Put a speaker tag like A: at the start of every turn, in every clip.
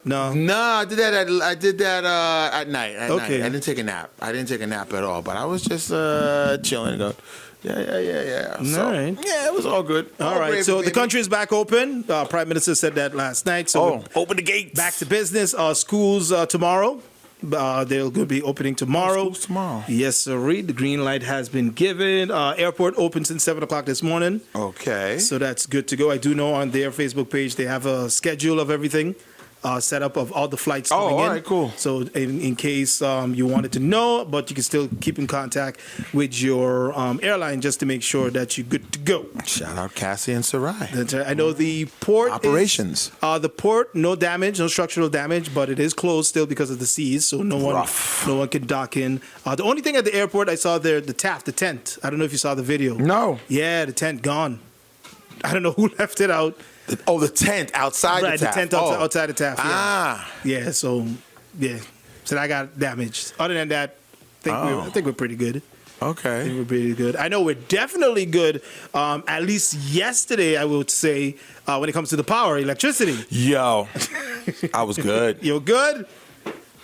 A: No.
B: No, I did that at night.
A: Okay.
B: I didn't take a nap. I didn't take a nap at all. But I was just chilling. Going, yeah. So,
A: all right.
B: Yeah, it was all good.
A: All right. So the country is back open. Prime Minister said that last night. So
B: open the gates.
A: back to business. Schools tomorrow. They'll be opening tomorrow.
B: Schools tomorrow.
A: Yes, sir. The green light has been given. Airport opened since 7 o'clock this morning.
B: Okay.
A: So that's good to go. I do know on their Facebook page they have a schedule of everything. Set up of all the flights coming in.
B: All right, cool.
A: So in case you wanted to know, but you can still keep in contact with your airline just to make sure that you're good to go.
B: Shout out Cassie and Sarai.
A: That's right. I know the port
B: Operations.
A: The port, no damage, no structural damage, but it is closed still because of the seas, so no one can dock in. The only thing at the airport I saw there, the tent. I don't know if you saw the video.
B: No.
A: Yeah, the tent gone. I don't know who left it out.
B: The tent outside
A: Right,
B: the TAF.
A: the tent outside the TAF.
B: Yeah.
A: So that got damaged. Other than that, I think we're pretty good.
B: Okay.
A: I think we're pretty good. I know we're definitely good. At least yesterday, I would say, when it comes to the power, electricity.
B: Yo, I was good.
A: You're good?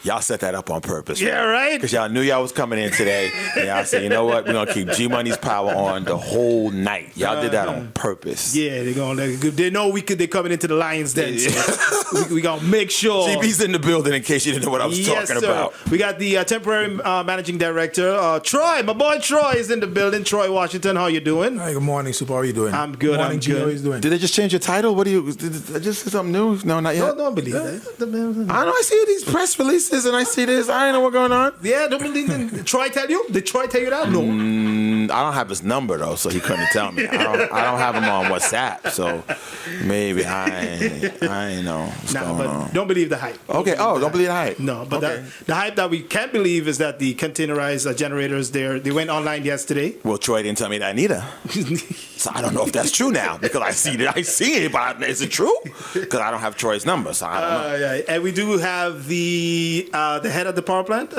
B: Y'all set that up on purpose.
A: Yeah, right?
B: Because y'all knew y'all was coming in today. And y'all said, you know what? We're going to keep G-Money's power on the whole night. Y'all did that on purpose.
A: Yeah, they know they're coming into the Lions Den. So we going to make sure.
B: GB's in the building in case you didn't know what I was talking about.
A: We got the temporary managing director, Troy. My boy Troy is in the building. Troy Washington, how you doing?
C: Hi, good morning, Super. How are you doing?
A: I'm good.
C: Morning, G. How are you doing?
B: Did they just change your title? What do you? Did I just say something new? No, not yet.
A: Don't believe that.
B: I know. I see these press releases and I see this. I don't know what's going on.
A: Yeah, don't believe it. Troy tell you? Did Troy tell you that? No.
B: I don't have his number though, so he couldn't tell me. I don't have him on WhatsApp, so maybe I ain't know what's going on.
A: Don't believe the hype.
B: Okay. Don't believe the hype.
A: No, but the hype that we can't believe is that the containerized generators they went online yesterday.
B: Well, Troy didn't tell me that neither. So I don't know if that's true now because I see it, but is it true? Because I don't have Troy's number, so I don't know.
A: Yeah. And we do have the head of the power plant.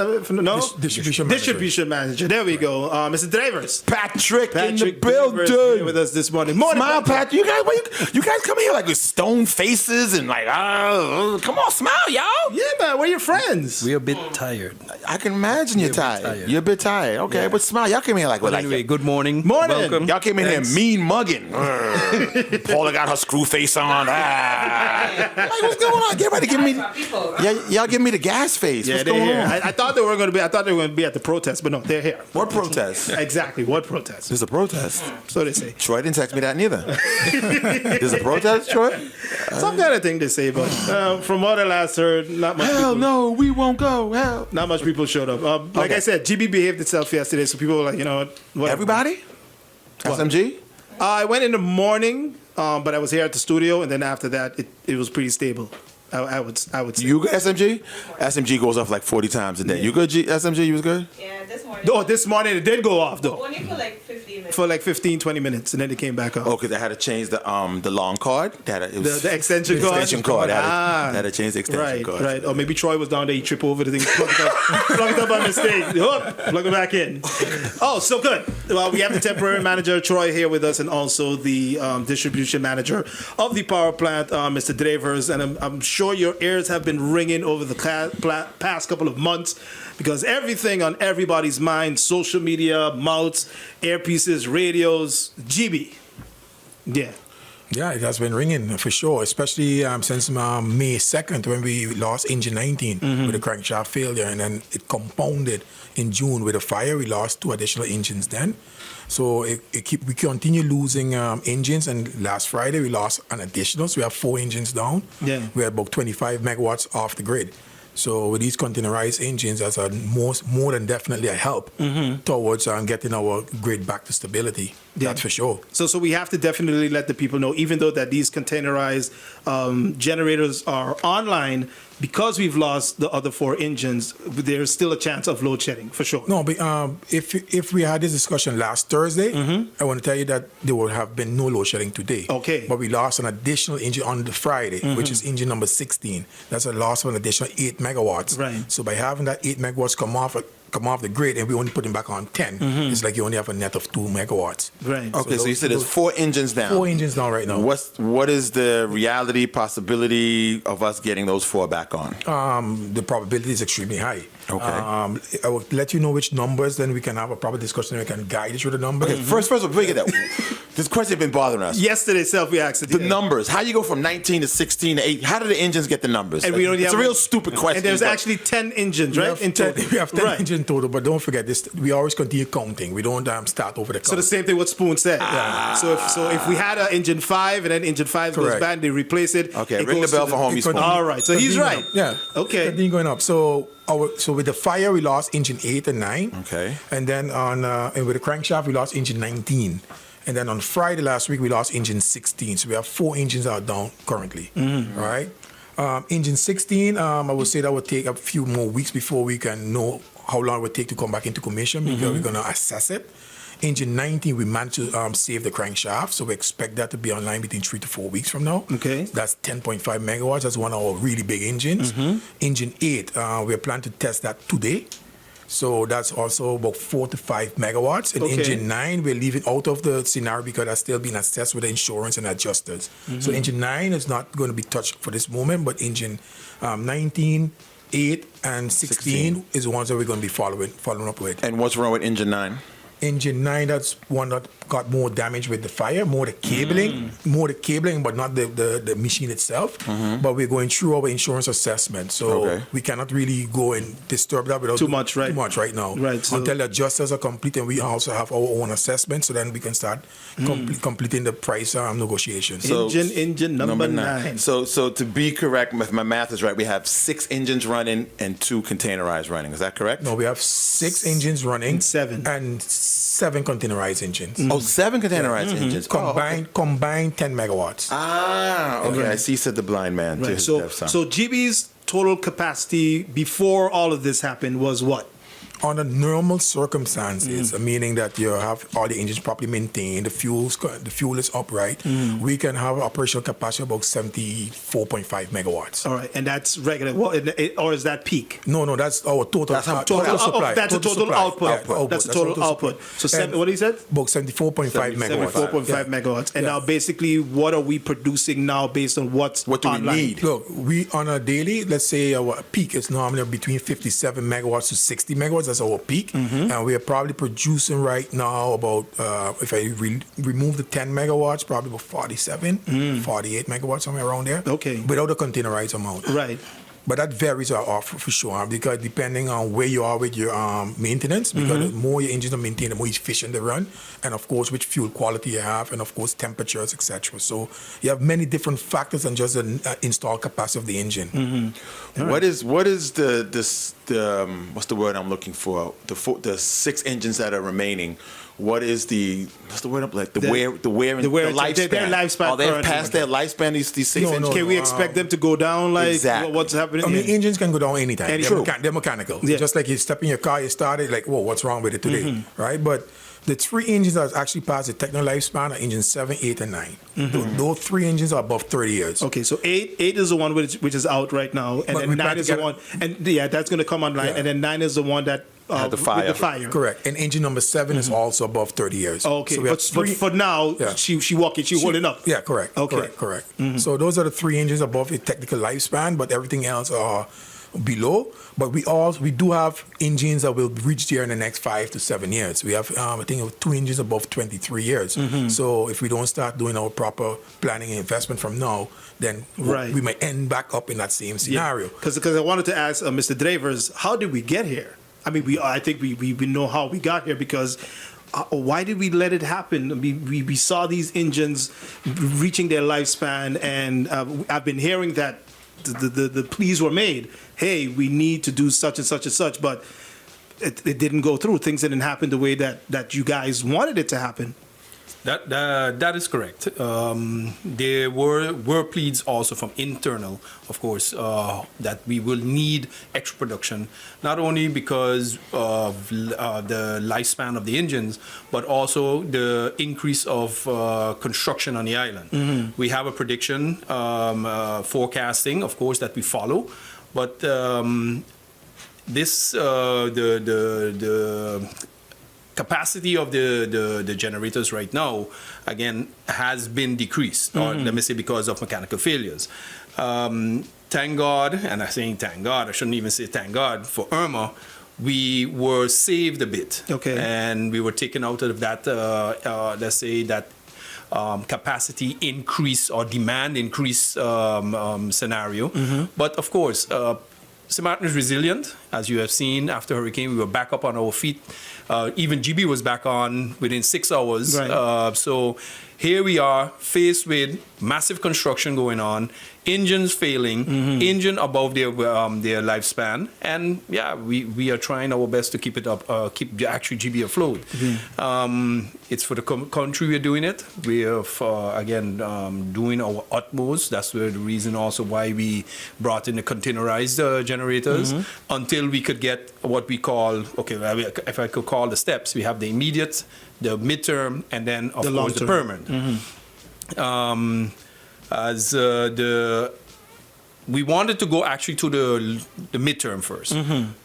A: Distribution manager. There we go. Mr. Drijvers.
B: Patrick in the building
A: here with us this morning.
B: Smile, Patrick. You guys come here like with stone faces and like, come on, smile, y'all.
A: Yeah, man. We're your friends.
D: We're a bit tired.
B: I can imagine you're tired. You're a bit tired. Okay, yeah. But smile. Y'all came here like,
D: anyway, good morning.
A: Morning.
B: Y'all came in here mean mugging. Paula got her screw face on. Like, what's going on? Get ready to give me. Y'all give me the gas face.
A: Yeah,
B: what's going on?
A: I thought they were going to be. I thought they were going to be at the protest, but no, they're here.
B: What protest?
A: Exactly. What protest?
B: There's a protest.
A: So they say.
B: Troy didn't text me that neither. There's a protest, Troy?
A: Some kind of thing they say, but from what I last heard, not much.
B: Hell no, we won't go. Hell.
A: Not much people showed up. Like I said, GEBE behaved itself yesterday, so people were like, you know what?
B: Everybody?
A: What?
B: SMG?
A: I went in the morning, but I was here at the studio, and then after that, it was pretty stable. I would say.
B: You good, SMG? SMG goes off like 40 times a day. You good, SMG? You was good?
E: Yeah, this morning.
A: Oh, this morning it did go off, though.
E: Only for like 15 minutes.
A: For like 15, 20 minutes, and then it came back on.
B: Oh, because they had to change the long card?
A: The extension card?
B: The extension card. They had to change the extension card.
A: Right. Or maybe Troy was down there, he tripped over the thing, plugged it up by mistake. Plug it back in. Oh, so good. Well, we have the temporary manager, Troy, here with us, and also the distribution manager of the power plant, Mr. Drijvers. And I'm sure your ears have been ringing over the past couple of months because everything on everybody's mind, social media, mouths, earpieces, radios, GEBE. Yeah.
C: Yeah, it has been ringing for sure, especially since May 2nd when we lost engine 19 with a crankshaft failure, and then it compounded in June with a fire. We lost 2 additional engines then. So we continue losing engines, and last Friday we lost an additional, so we have 4 engines down.
A: Yeah.
C: We had about 25 megawatts off the grid. So with these containerized engines, that's more than definitely a help towards getting our grid back to stability. Yeah. That's for sure.
A: So we have to definitely let the people know, even though that these containerized generators are online, because we've lost the other 4 engines, there's still a chance of load shedding, for sure.
C: No, but if we had this discussion last Thursday, I want to tell you that there would have been no load shedding today.
A: Okay.
C: But we lost an additional engine on the Friday, which is engine number 16. That's a loss of an additional 8 megawatts.
A: Right.
C: So by having that 8 megawatts come off the grid and we only putting back on 10, it's like you only have a net of 2 megawatts.
A: Right.
B: Okay, so you said there's 4 engines down.
C: 4 engines down right now.
B: What is the reality, possibility of us getting those 4 back on?
C: The probability is extremely high.
B: Okay.
C: I will let you know which numbers, then we can have a proper discussion and we can guide you through the numbers.
B: Okay, first, before we get that, this question has been bothering us.
A: Yesterday, we asked it.
B: The numbers. How you go from 19 to 16 to 8? How do the engines get the numbers?
A: And we only
B: it's
A: have
B: a real stupid question.
A: And there's
B: but-
A: actually 10 engines, right?
C: We have 10
A: Right.
C: engines total, but don't forget this. We always continue counting. We don't start over the count.
A: So the same thing what Spoon said. So if we had an engine 5 and then engine 5 goes
C: Correct.
A: bad, they replace it.
B: Okay,
A: it
B: ring the
A: goes
B: bell
A: to
B: for homie Spoon.
A: All right, so he's
C: Continue
A: right.
C: going up. Yeah.
A: Okay.
C: Continue going up. So with the fire, we lost engine 8 and 9.
B: Okay.
C: And then and with the crankshaft, we lost engine 19. And then on Friday last week, we lost engine 16. So we have 4 engines that are down currently. All right. Engine 16, I would say that would take a few more weeks before we can know how long it would take to come back into commission because we're going to assess it. Engine 19, we managed to save the crankshaft, so we expect that to be online between 3 to 4 weeks from now.
A: Okay.
C: That's 10.5 megawatts. That's one of our really big engines. Engine 8, we're planning to test that today. So that's also about 4 to 5 megawatts. And
A: Okay.
C: engine 9, we're leaving out of the scenario because that's still being assessed with the insurance and adjusters. So engine 9 is not going to be touched for this moment, but engine 19, 8, and 16 is the ones that we're going to be following up with.
B: And what's wrong with engine 9?
C: Engine 9, that's one that got more damage with the fire, more the cabling, but not the machine itself. But we're going through our insurance assessment, so we cannot really go and disturb that without
A: Too much right
C: now.
A: Right, so-
C: Until the adjusters are complete, and we also have our own assessment, so then we can start completing the price negotiations.
B: So-
A: Engine number 9.
B: So to be correct, if my math is right, we have 6 engines running and 2 containerized running. Is that correct?
C: No, we have 6 engines running
A: And 7.
C: and 7 containerized engines.
B: Oh, 7 containerized engines.
C: Combined 10 megawatts.
B: Okay. I see, said the blind man. To
A: Right.
B: his
A: So,
B: deaf son.
A: so GB's total capacity before all of this happened was what?
C: Under normal circumstances, meaning that you have all the engines properly maintained, the fuel is upright, we can have operational capacity about 74.5 megawatts.
A: All right, and that's regular. Or is that peak?
C: No, that's our total.
B: That's how-
C: total supply.
A: That's a total
C: supply.
A: output.
C: Yeah,
A: That's a total output. So what did he say?
C: About 74.5 megawatts.
A: 74.5 megawatts. And now basically, what are we producing now based on what
B: do we
A: online?
B: need?
C: Look, we on a daily, let's say our peak is normally between 57 megawatts to 60 megawatts. That's our peak. And we are probably producing right now about, if I remove the 10 megawatts, probably about 47, 48 megawatts, somewhere around there.
A: Okay.
C: Without a containerized amount.
A: Right.
C: But that varies off for sure, because depending on where you are with your maintenance, because the more your engines are maintained, the more efficient they run, and of course which fuel quality you have, and of course temperatures, etc. So you have many different factors than just the installed capacity of the engine.
B: What is the what's the word I'm looking for? The 6 engines that are remaining. What's the word I'm like? The wear and the lifespan.
A: Their lifespan.
B: Oh, they've
A: currently.
B: passed their lifespan. These 6
C: No,
B: engines.
A: Can we expect them to go down? Like
B: Exactly.
A: what's happening?
C: I mean, engines can go down anytime.
A: True.
C: They're mechanical.
A: Yeah.
C: Just like you step in your car, you start it, like, whoa, what's wrong with it today? Right? But the 3 engines that actually passed the technical lifespan are engines 7, 8, and 9. Those 3 engines are above 30 years.
A: Okay, so 8 is the one which is out right now, and
C: But
A: then
C: we
A: 9
C: plan to
A: is the
C: get-
A: one, and that's going to come online,
C: Yeah.
A: and then 9 is the one that
B: Had the
A: with
B: fire.
A: the fire.
C: Correct. And engine number 7 is also above 30 years.
A: Okay,
C: So we have
A: but for now,
C: Yeah.
A: she walking, she holding up.
C: Yeah, correct.
A: Okay.
C: Correct. So those are the 3 engines above the technical lifespan, but everything else are below. But we do have engines that will reach there in the next 5 to 7 years. We have, I think, 2 engines above 23 years. So if we don't start doing our proper planning and investment from now, then
A: Right.
C: we might end back up in that same scenario.
A: Because I wanted to ask Mr. Drijvers, how did we get here? I mean, I think we know how we got here because why did we let it happen? I mean, we saw these engines reaching their lifespan, and I've been hearing that the pleas were made. Hey, we need to do such and such and such, but it didn't go through. Things didn't happen the way that you guys wanted it to happen.
D: That is correct. There were pleads also from internal, of course, that we will need extra production, not only because of the lifespan of the engines, but also the increase of construction on the island. We have a prediction, forecasting, of course, that we follow. But the capacity of the generators right now, again, has been decreased, or let me say because of mechanical failures. Thank God, and I'm saying thank God, I shouldn't even say thank God, for Irma, we were saved a bit.
A: Okay.
D: And we were taken out of that, let's say, that capacity increase or demand increase scenario. But of course, St.Maarten is resilient. As you have seen, after hurricane, we were back up on our feet. Even GEBE was back on within 6 hours.
A: Right.
D: So here we are, faced with massive construction going on, engines failing, engine above their lifespan, and yeah, we are trying our best to keep it up, keep actually GEBE afloat. It's for the country we're doing it. We are again doing our utmost. That's the reason also why we brought in the containerized generators until we could get what we call, okay, if I could call the steps, we have the immediate, the midterm, and then of course the permanent. We wanted to go actually to the midterm first,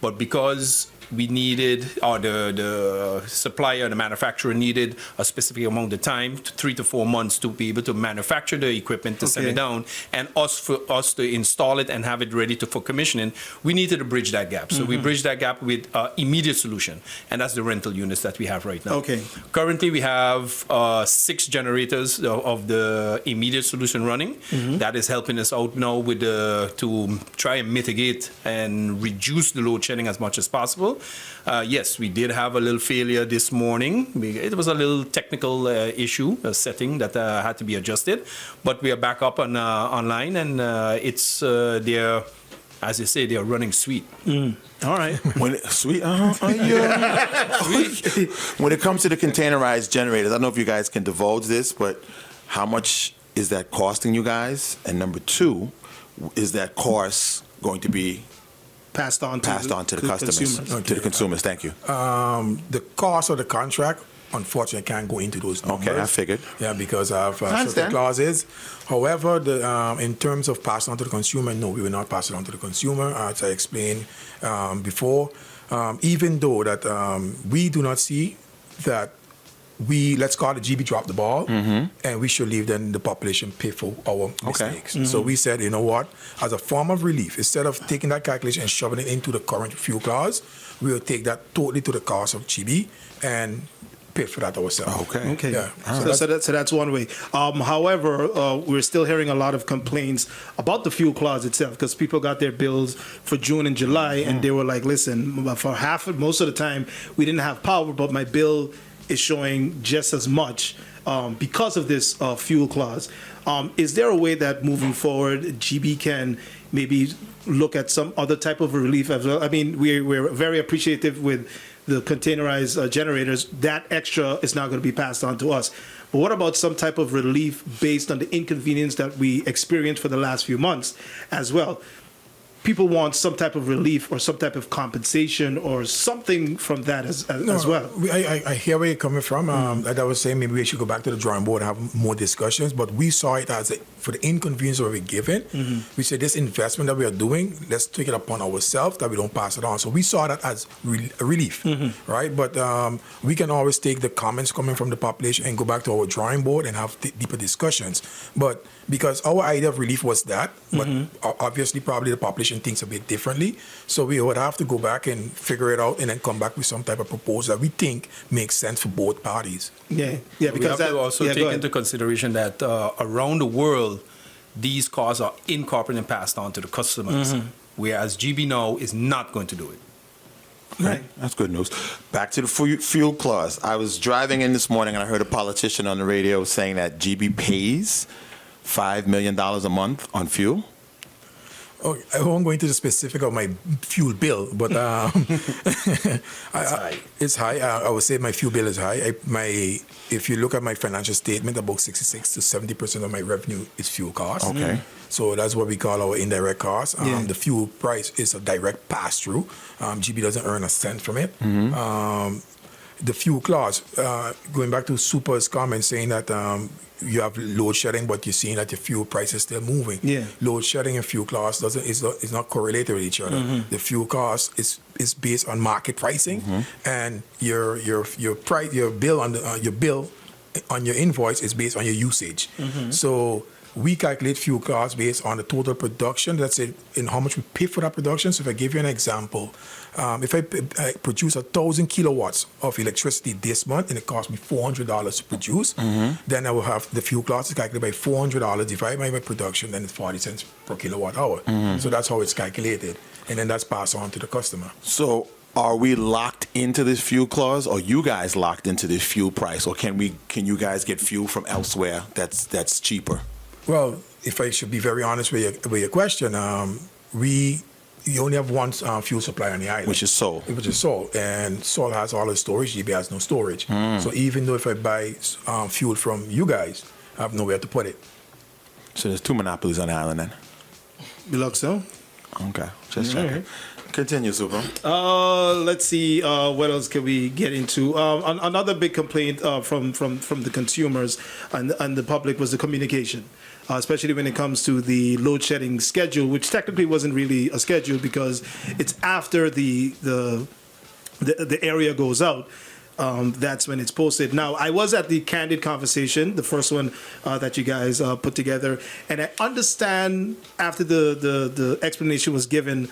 D: but because we needed, or the supplier, the manufacturer needed a specific amount of time, 3 to 4 months, to be able to manufacture the equipment to send it down, and for us to install it and have it ready for commissioning. We needed to bridge that gap. So we bridged that gap with immediate solution, and that's the rental units that we have right now.
A: Okay.
D: Currently, we have 6 generators of the immediate solution running. That is helping us out now with to try and mitigate and reduce the load shedding as much as possible. Yes, we did have a little failure this morning. It was a little technical issue, a setting that had to be adjusted, but we are back up on online, and it's they're, as you say, they are running sweet.
A: All right.
B: When it comes to the containerized generators, I don't know if you guys can divulge this, but how much is that costing you guys? And number 2, is that cost going to be
A: Passed on to
B: the customers,
A: consumers.
B: to the consumers? Thank you.
C: The cost of the contract, unfortunately, I can't go into those numbers.
B: Okay, I figured.
C: Yeah, because of certain
B: understand.
C: clauses. However, in terms of passing on to the consumer, no, we will not pass it on to the consumer. As I explained before, even though that we do not see that let's call it GEBE drop the ball, and we should leave then the population pay for our mistakes. So we said, you know what, as a form of relief, instead of taking that calculation and shoving it into the current fuel clause, we will take that totally to the cost of GEBE and pay for that ourselves.
A: Okay.
C: Yeah.
A: So that's one way. However, we're still hearing a lot of complaints about the fuel clause itself, because people got their bills for June and July, and they were like, listen, for most of the time, we didn't have power, but my bill is showing just as much because of this fuel clause. Is there a way that moving forward, GEBE can maybe look at some other type of relief as well? I mean, we're very appreciative with the containerized generators. That extra is not going to be passed on to us. But what about some type of relief based on the inconvenience that we experienced for the last few months as well? People want some type of relief or some type of compensation or something from that as well.
C: I hear where you're coming from. Like I was saying, maybe we should go back to the drawing board and have more discussions, but we saw it as for the inconvenience that we're given. We said this investment that we are doing, let's take it upon ourselves that we don't pass it on. So we saw that as relief, right? But we can always take the comments coming from the population and go back to our drawing board and have deeper discussions. But because our idea of relief was that, but obviously probably the population thinks a bit differently. So we would have to go back and figure it out and then come back with some type of proposal that we think makes sense for both parties.
A: Yeah,
D: Because
A: because
D: we have to also take into consideration that around the world, these costs are incorporated and passed on to the customers, whereas GEBE now is not going to do it.
A: Right.
B: That's good news. Back to the fuel clause. I was driving in this morning and I heard a politician on the radio saying that GEBE pays $5 million a month on fuel.
C: Oh, I won't go into the specific of my fuel bill, but it's high. I would say my fuel bill is high. If you look at my financial statement, about 66 to 70% of my revenue is fuel costs.
B: Okay.
C: So that's what we call our indirect costs. The fuel price is a direct pass-through. GEBE doesn't earn a cent from it. the fuel clause, going back to Super's comment saying that you have load shedding, but you're seeing that your fuel price is still moving.
A: Yeah.
C: Load shedding and fuel cost is not correlated with each other. The fuel cost is based on market pricing, and your bill on your invoice is based on your usage. So we calculate fuel costs based on the total production. That's it, in how much we pay for that production. So if I give you an example, if I produce 1,000 kilowatts of electricity this month and it costs me $400 to produce, then I will have the fuel cost is calculated by $400 divided by my production, then it's 40 cents per kilowatt hour. So that's how it's calculated, and then that's passed on to the customer.
B: So are we locked into this fuel clause, or you guys locked into this fuel price, or can you guys get fuel from elsewhere that's cheaper?
C: Well, if I should be very honest with your question, you only have one fuel supply on the island.
B: Which is Sol.
C: And Sol has all the storage, GEBE has no storage. So even though if I buy fuel from you guys, I have nowhere to put it.
B: So there's two monopolies on the island then?
A: You look so?
B: Okay, just checking. Continue, Super.
A: Let's see. What else can we get into? Another big complaint from the consumers and the public was the communication, especially when it comes to the load shedding schedule, which technically wasn't really a schedule because it's after the area goes out. That's when it's posted. Now, I was at the Candid Conversation, the first one that you guys put together, and I understand after the explanation was given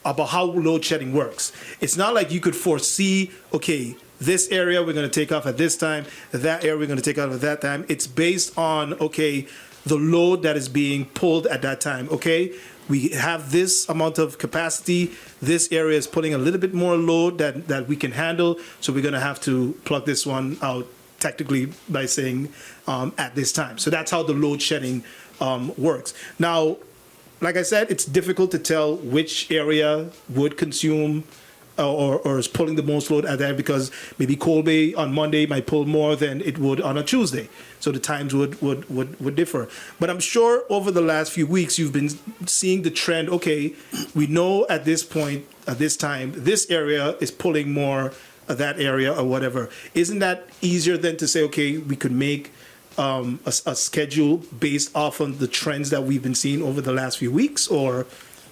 A: about how load shedding works. It's not like you could foresee, okay, this area we're going to take off at this time, that area we're going to take off at that time. It's based on, okay, the load that is being pulled at that time, okay? We have this amount of capacity. This area is pulling a little bit more load that we can handle, so we're going to have to plug this one out technically by saying at this time. So that's how the load shedding works. Now, like I said, it's difficult to tell which area would consume or is pulling the most load at that, because maybe Colby on Monday might pull more than it would on a Tuesday. So the times would differ. But I'm sure over the last few weeks you've been seeing the trend. Okay, we know at this point, at this time, this area is pulling more of that area or whatever. Isn't that easier than to say, okay, we could make a schedule based off on the trends that we've been seeing over the last few weeks, or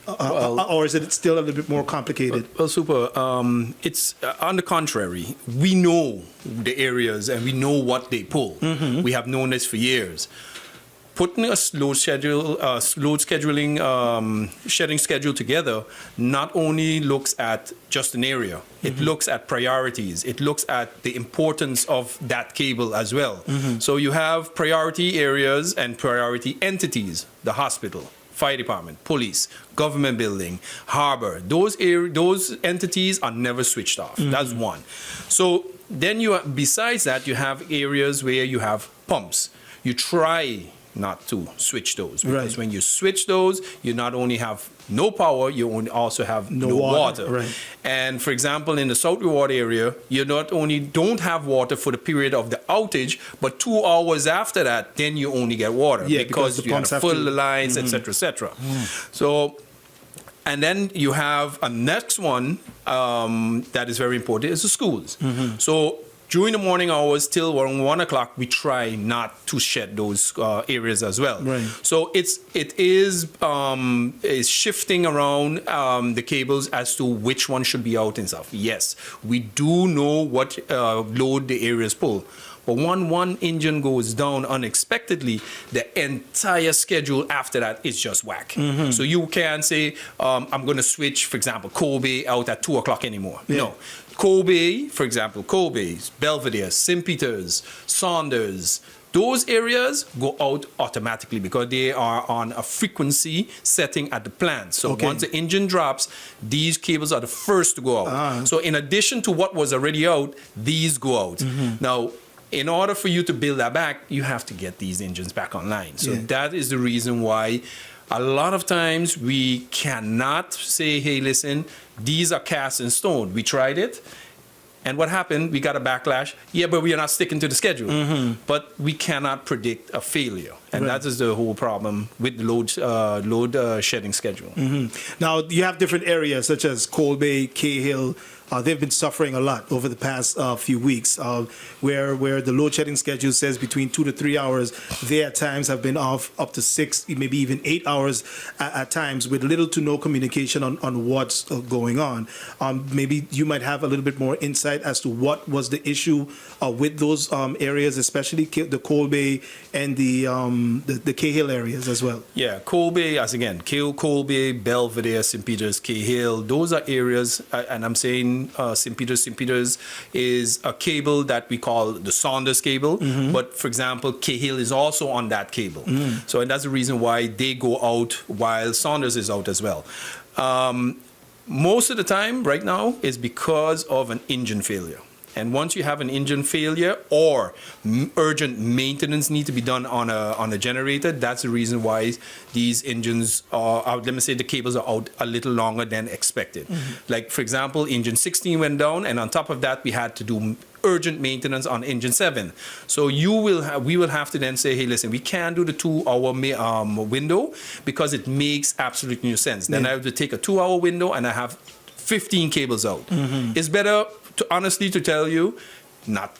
A: is it still a little bit more complicated?
D: Well, Super, it's on the contrary. We know the areas and we know what they pull. We have known this for years. Putting a load scheduling, shedding schedule together not only looks at just an area, it looks at priorities, it looks at the importance of that cable as well. So you have priority areas and priority entities, the hospital, fire department, police, government building, harbor. Those entities are never switched off. That's one. So then besides that, you have areas where you have pumps. You try not to switch those, because when you switch those, you not only have no power, you also have no water.
A: Right.
D: And for example, in the South Reward area, you not only don't have water for the period of the outage, but 2 hours after that, then you only get water, because you have to fill the lines, etc., etc. So, and then you have a next one that is very important, is the schools. So during the morning hours till around 1 o'clock, we try not to shed those areas as well. Right. So it is shifting around the cables as to which one should be out and stuff. Yes, we do know what load the areas pull. But when one engine goes down unexpectedly, the entire schedule after that is just whack. So you can't say, I'm going to switch, for example, Colby out at 2 o'clock anymore. No. Colby, for example, Belvedere, St. Peter's, Saunders, those areas go out automatically because they are on a frequency setting at the plant. So once the engine drops, these cables are the first to go out. So in addition to what was already out, these go out. Now, in order for you to build that back, you have to get these engines back online. So that is the reason why a lot of times we cannot say, hey, listen, these are cast in stone. We tried it. And what happened? We got a backlash. Yeah, but we are not sticking to the schedule. But we cannot predict a failure. And
A: Right.
D: that is the whole problem with the load shedding schedule.
A: Now, you have different areas such as Colby, Cahill. They've been suffering a lot over the past few weeks, where the load shedding schedule says between 2 to 3 hours. They at times have been off up to 6, maybe even 8 hours at times, with little to no communication on what's going on. Maybe you might have a little bit more insight as to what was the issue with those areas, especially the Colby and the Cahill areas as well.
D: Yeah, Colby, as again, Colby, Belvedere, St. Peter's, Cahill, those are areas, and I'm saying St. Peter's is a cable that we call the Saunders cable, but for example, Cahill is also on that cable. So, and that's the reason why they go out while Saunders is out as well. Most of the time right now is because of an engine failure. And once you have an engine failure or urgent maintenance need to be done on a generator, that's the reason why these engines are out. Let me say the cables are out a little longer than expected. Like, for example, engine 16 went down, and on top of that, we had to do urgent maintenance on engine 7. So we will have to then say, hey, listen, we can't do the 2-hour window because it makes absolutely no sense. Then I have to take a 2-hour window and I have 15 cables out. It's better, honestly, to tell you, not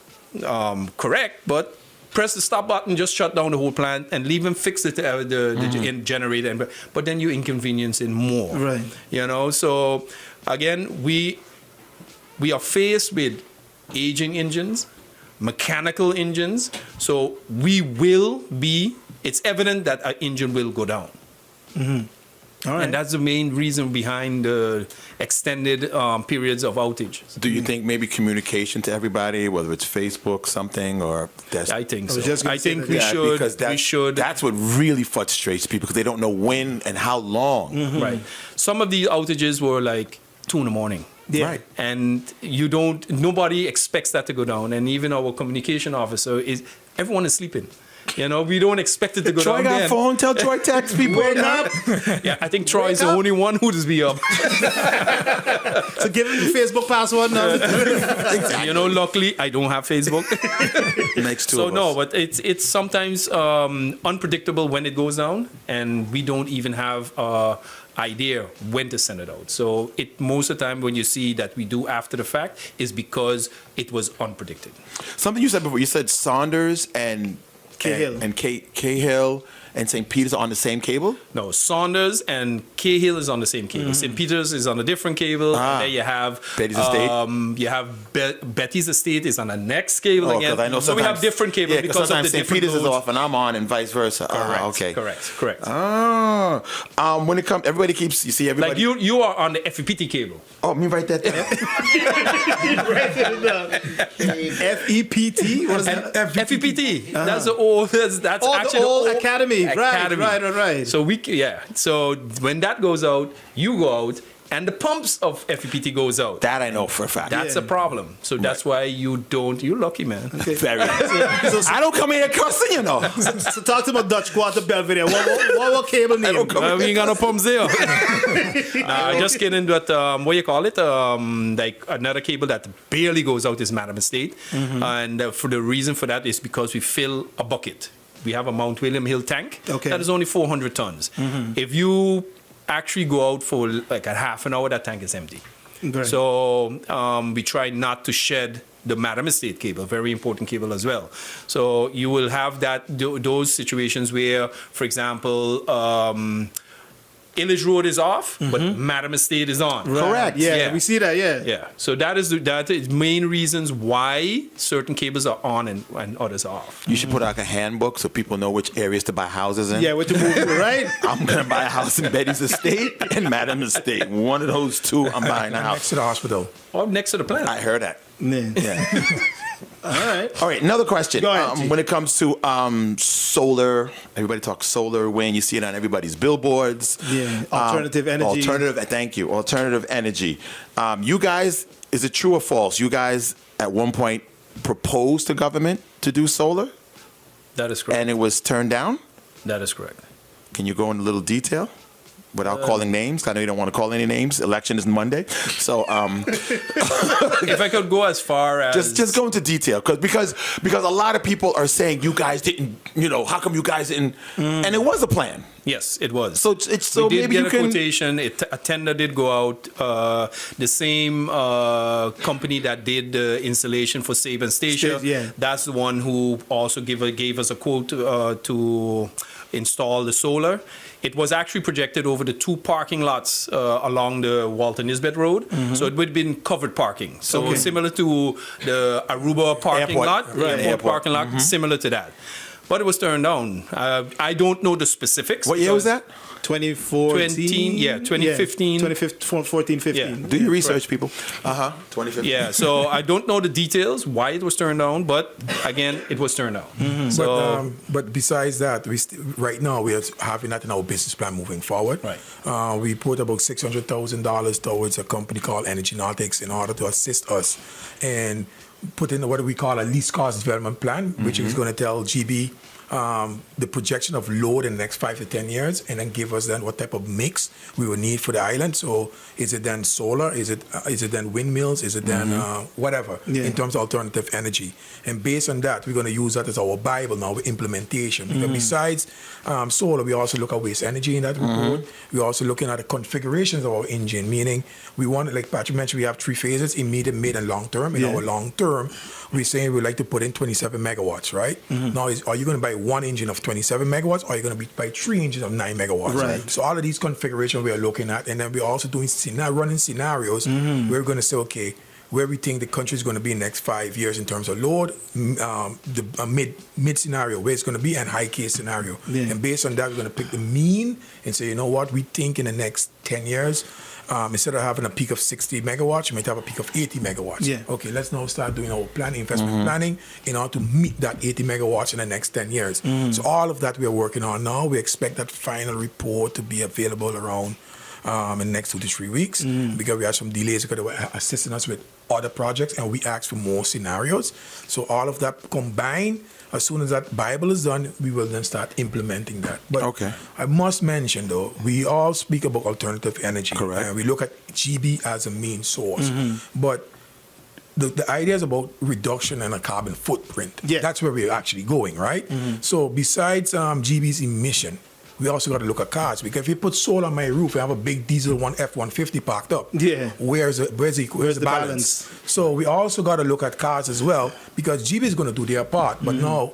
D: correct, but press the stop button, just shut down the whole plant and leave them fix the generator. But then you inconvenience it more.
A: Right.
D: You know, so again, we are faced with aging engines, mechanical engines. So it's evident that our engine will go down.
A: All right.
D: And that's the main reason behind the extended periods of outage.
B: Do you think maybe communication to everybody, whether it's Facebook, something, or that's...
D: I think
A: I
D: so.
A: was just gonna
D: I
A: say
D: think
A: that.
D: we should.
B: That's what really frustrates people, because they don't know when and how long.
D: Right. Some of these outages were like 2 a.m.
A: Yeah.
B: Right.
D: And nobody expects that to go down. And even our communication officer everyone is sleeping. You know, we don't expect it to go
B: Troy
D: down
B: got
D: then.
B: phone, tell Troy text people.
A: Wake up.
D: Yeah, I think Troy is the only one who does be up.
A: So give him the Facebook password now.
D: You know, luckily I don't have Facebook.
B: Makes two
D: So
B: of
D: no,
B: us.
D: but it's sometimes unpredictable when it goes down, and we don't even have idea when to send it out. So most of the time when you see that we do after the fact is because it was unpredicted.
B: Something you said before, you said Saunders and
A: Cahill.
B: and Cahill and St. Peter's are on the same cable?
D: No, Saunders and Cahill is on the same cable. St. Peter's is on a different cable. And then you have
B: Betty's Estate?
D: You have Betty's Estate is on the next cable again.
B: 'Cause I know
D: so we have
B: sometimes-
D: different cables
B: yeah, 'cause
D: because of the
B: sometimes St.
D: different
B: Peter's is
D: loads.
B: off and I'm on, and vice versa.
D: Correct.
B: Okay.
D: Correct.
B: When it comes, everybody keeps, you see everybody.
D: Like you are on the FEPT cable.
B: Oh, let me write that down.
A: FEPT? What is that?
D: FEPT. That's the old. That's actually
A: the old
D: old
A: academy.
D: academy.
A: Right.
D: So when that goes out, you go out, and the pumps of FEPT goes out.
B: That I know for a fact.
D: That's a problem. So that's why you don't. You're lucky, man.
B: Very. I don't come here cussing, you know.
A: So talk to my Dutch Quarter Belvedere. What cable name?
D: We ain't got no pumps there. Just kidding. But what you call it? Like another cable that barely goes out is Madam Estate, and for the reason for that is because we fill a bucket. We have a Mount William Hill tank that is only 400 tons. If you actually go out for like a half an hour, that tank is empty.
A: Right.
D: So we try not to shed the Madam Estate cable, very important cable as well. So you will have those situations where, for example, Illich Road is off, but Madam Estate is on.
A: Right.
B: Correct.
A: Yeah, we see that. Yeah.
D: Yeah. So that is main reasons why certain cables are on and others are off.
B: You should put out a handbook so people know which areas to buy houses in.
A: Yeah, what to move to, right?
B: I'm going to buy a house in Betty's Estate and Madam Estate. One of those two, I'm buying a
C: Next
B: house.
C: to the hospital.
D: Or next to the plant.
B: I heard that.
A: Man.
B: Yeah.
A: All right.
B: All right, another question.
A: Go ahead, T.
B: When it comes to solar, everybody talks solar, wind. You see it on everybody's billboards.
A: Yeah, alternative energy.
B: Thank you. Alternative energy. You guys, is it true or false? You guys at one point proposed to government to do solar,
D: That is correct.
B: and it was turned down?
D: That is correct.
B: Can you go into a little detail? without calling names. I know you don't want to call any names. Election is Monday, so
D: If I could go as far as
B: just go into detail because a lot of people are saying you guys didn't. How come you guys didn't? And it was a plan.
D: Yes, it was.
B: So
D: we did
B: maybe
D: get
B: you
D: a
B: can.
D: quotation. A tender did go out. The same company that did the installation for Save and Stacia,
A: Yeah.
D: that's the one who also gave us a quote to install the solar. It was actually projected over the 2 parking lots along the Walter Nisbet Road, so it would have been covered parking. So similar to the Aruba parking
B: Airport.
D: lot,
B: Right.
D: airport
B: Airport.
D: parking lot, similar to that. But it was turned down. I don't know the specifics.
B: What year was
D: because-
B: that?
A: 2014.
D: 2015.
A: 2014, 15.
D: Yeah.
B: Do your research, people. 2015.
D: Yeah, so I don't know the details why it was turned down, but again, it was turned down. So
C: But besides that, right now we are having that in our business plan moving forward.
D: Right.
C: We put about $600,000 towards a company called Energy Nautics in order to assist us and put in what we call a least cost development plan, which is going to tell GEBE the projection of load in the next 5 to 10 years, and then give us then what type of mix we will need for the island. So is it then solar? Is it then windmills? Is it then whatever in terms of alternative energy? And based on that, we're going to use that as our Bible now with implementation. Because besides solar, we also look at waste energy in that report. We're also looking at the configurations of our engine, meaning we want, like Patrick mentioned, we have 3 phases: immediate, mid, and long term. In our long term, we're saying we'd like to put in 27 megawatts, right? Now, are you going to buy 1 engine of 27 megawatts, or are you going to buy 3 engines of 9 megawatts?
A: Right.
C: So all of these configurations we are looking at, and then we're also doing running scenarios. We're going to say, okay, where we think the country is going to be in the next 5 years in terms of load, the mid scenario, where it's going to be, and high case scenario.
A: Yeah.
C: And based on that, we're going to pick the mean and say, you know what, we think in the next 10 years, instead of having a peak of 60 megawatts, you might have a peak of 80 megawatts.
A: Yeah.
C: Okay, let's now start doing our planning, investment planning, in order to meet that 80 megawatts in the next 10 years. So all of that we are working on now. We expect that final report to be available around in the next 2 to 3 weeks, because we have some delays because they were assisting us with other projects, and we asked for more scenarios. So all of that combined, as soon as that Bible is done, we will then start implementing that. But
B: Okay.
C: I must mention, though, we all speak about alternative energy.
B: Correct.
C: And we look at GEBE as a main source. But the idea is about reduction and a carbon footprint.
A: Yeah.
C: That's where we're actually going, right? So besides GEBE's emission, we also got to look at cars, because if you put solar on my roof, I have a big diesel F-150 parked up.
A: Yeah.
C: Where's the balance? So we also got to look at cars as well, because GEBE is going to do their part, but now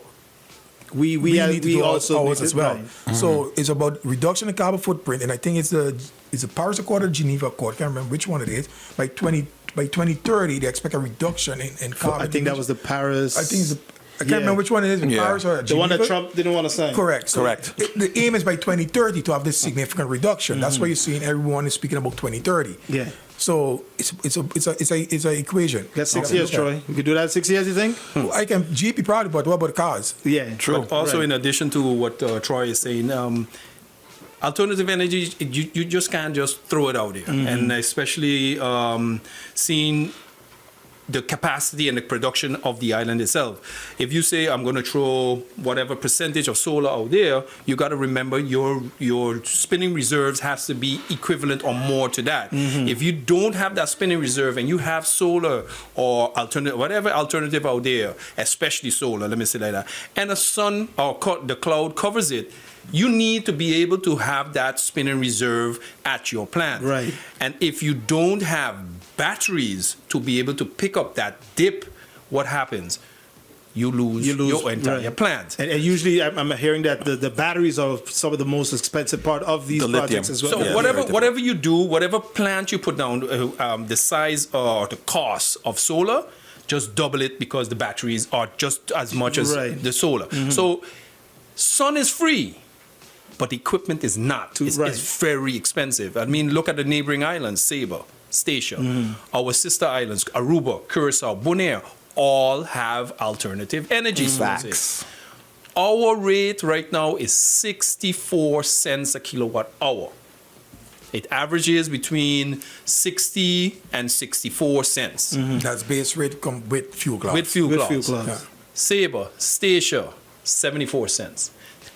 A: we
C: need to do
A: also
C: ours
A: need
C: as
A: to-
C: well.
A: right.
C: So it's about reduction in carbon footprint, and I think it's the Paris Accord or Geneva Accord. I can't remember which one it is. By 2030, they expect a reduction in carbon.
A: I think that was the Paris.
C: I think I can't remember which one it is.
B: Yeah.
C: Paris or
A: the one that
C: Geneva?
A: Trump didn't want to sign.
C: Correct. So
B: Correct.
C: the aim is by 2030 to have this significant reduction. That's why you're seeing everyone is speaking about 2030.
A: Yeah.
C: So it's a equation.
A: That's 6
C: Okay.
A: years, Troy. We could do that in 6 years, you think?
C: I can GP probably, but what about cars?
A: Yeah.
B: True.
D: But also, in addition to what Troy is saying, alternative energy, you just can't just throw it out there. And especially seeing the capacity and the production of the island itself. If you say, I'm going to throw whatever percentage of solar out there, you got to remember your spinning reserves has to be equivalent or more to that. If you don't have that spinning reserve and you have solar or whatever alternative out there, especially solar, let me say like that, and the sun or the cloud covers it, you need to be able to have that spinning reserve at your plant.
A: Right.
D: And if you don't have batteries to be able to pick up that dip, what happens? You lose your entire
A: right.
D: plant.
A: And usually I'm hearing that the batteries are some of the most expensive part of these
B: The lithium.
A: projects as well.
D: So
A: Yeah.
D: whatever you do, whatever plant you put down, the size or the cost of solar, just double it, because the batteries are just as much as
A: Right.
D: the solar. So sun is free, but equipment is not. It's very expensive. I mean, look at the neighboring islands, Saba, Stacia, our sister islands, Aruba, Curacao, Bonaire, all have alternative energy sources. Our rate right now is 64 cents a kilowatt hour. It averages between 60 and 64 cents.
C: That's base rate with fuel class.
D: With fuel
A: With
D: class.
A: fuel class.
C: Yeah.
D: Saba, Stacia, 74 cents.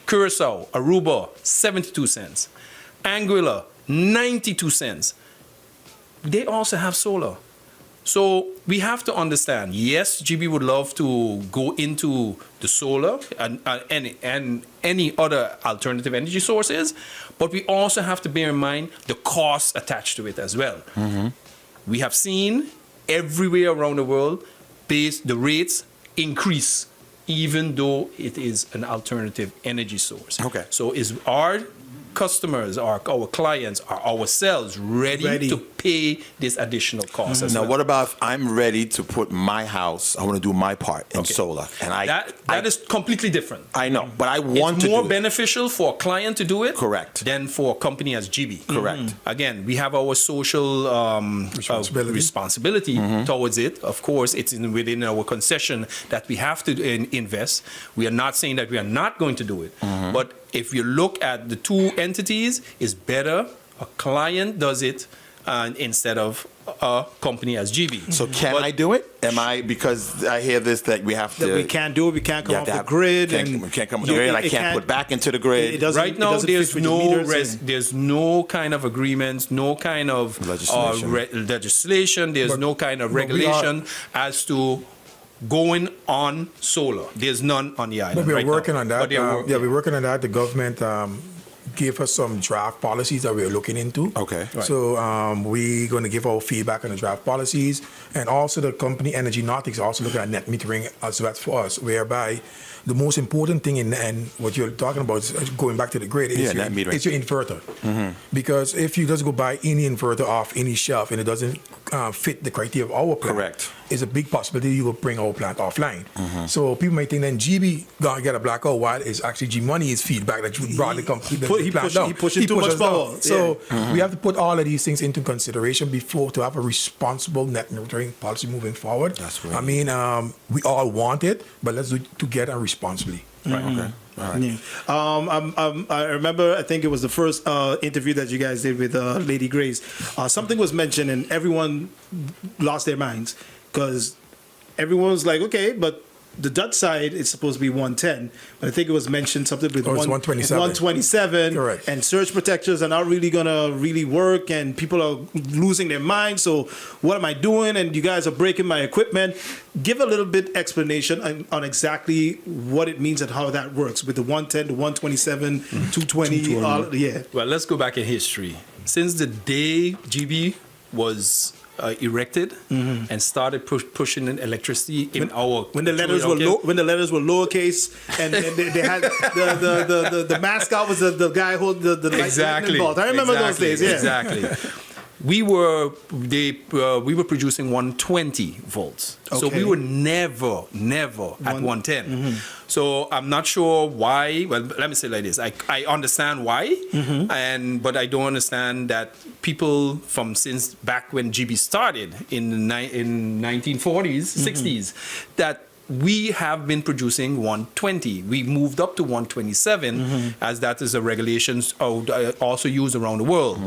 D: Curacao, Aruba, 72 cents. Anguilla, 92 cents. They also have solar. So we have to understand, yes, GEBE would love to go into the solar and any other alternative energy sources, but we also have to bear in mind the costs attached to it as well. We have seen everywhere around the world, the rates increase, even though it is an alternative energy source.
B: Okay.
D: So is our customers, our clients, are ourselves ready to pay this additional cost?
B: Now, what about if I'm ready to put my house, I want to do my part in solar, and
D: that is completely different.
B: I know, but I want
D: it's
B: to
D: more
B: do it.
D: beneficial for a client to do it,
B: Correct.
D: than for a company as GEBE.
B: Correct.
D: Again, we have our social responsibility towards it. Of course, it's within our concession that we have to invest. We are not saying that we are not going to do it, but if you look at the two entities, it's better a client does it instead of a company as GEBE.
B: So can I do it? Because I hear this that we have to.
A: That we can't do it. We can't come off the grid.
B: We can't come off the grid. I can't put back into the grid.
D: Right now, there's no kind of agreements, no kind of legislation. There's no kind of regulation as to going on solar. There's none on the island.
C: But we're working
D: now.
C: on that. We're working on that. The government gave us some draft policies that we're looking into.
B: Okay.
C: Right. So we're going to give our feedback on the draft policies, and also the company Energy Nautics also looking at net metering as well for us, whereby the most important thing and what you're talking about is going back to the grid is
B: net metering.
C: It's your inverter. Because if you just go buy any inverter off any shelf and it doesn't fit the criteria of our plant,
B: Correct.
C: It's a big possibility you will bring our plant offline. So people might think then GEBE gonna get a blackout while it's actually G Money's feedback that you brought the plant down.
A: He pushes too much power.
C: So we have to put all of these things into consideration before to have a responsible net metering policy moving forward.
B: That's right.
C: I mean, we all want it, but let's do it together and responsibly.
B: Right. Okay. All right.
A: Yeah. I remember, I think it was the first interview that you guys did with Lady Grace. Something was mentioned and everyone lost their minds because everyone was like, okay, but the Dutch side is supposed to be 110. But I think it was mentioned something with
C: 127.
A: 127.
C: Correct.
A: And surge protectors are not really going to really work and people are losing their minds. So what am I doing? And you guys are breaking my equipment. Give a little bit explanation on exactly what it means and how that works with the 110, the 127, 220. Yeah.
D: Well, let's go back in history. Since the day GEBE was erected and started pushing in electricity in
A: when the letters were lowercase and they had the mascot was the guy holding the lightning bolt. I remember those days. Yeah,
D: exactly. We were producing 120 volts, so we were never at 110. So I'm not sure why. Well, let me say it like this: I understand why, but I don't understand that people from since back when GEBE started in 1940s, 60s, that we have been producing 120. We moved up to 127, as that is a regulation also used around the world.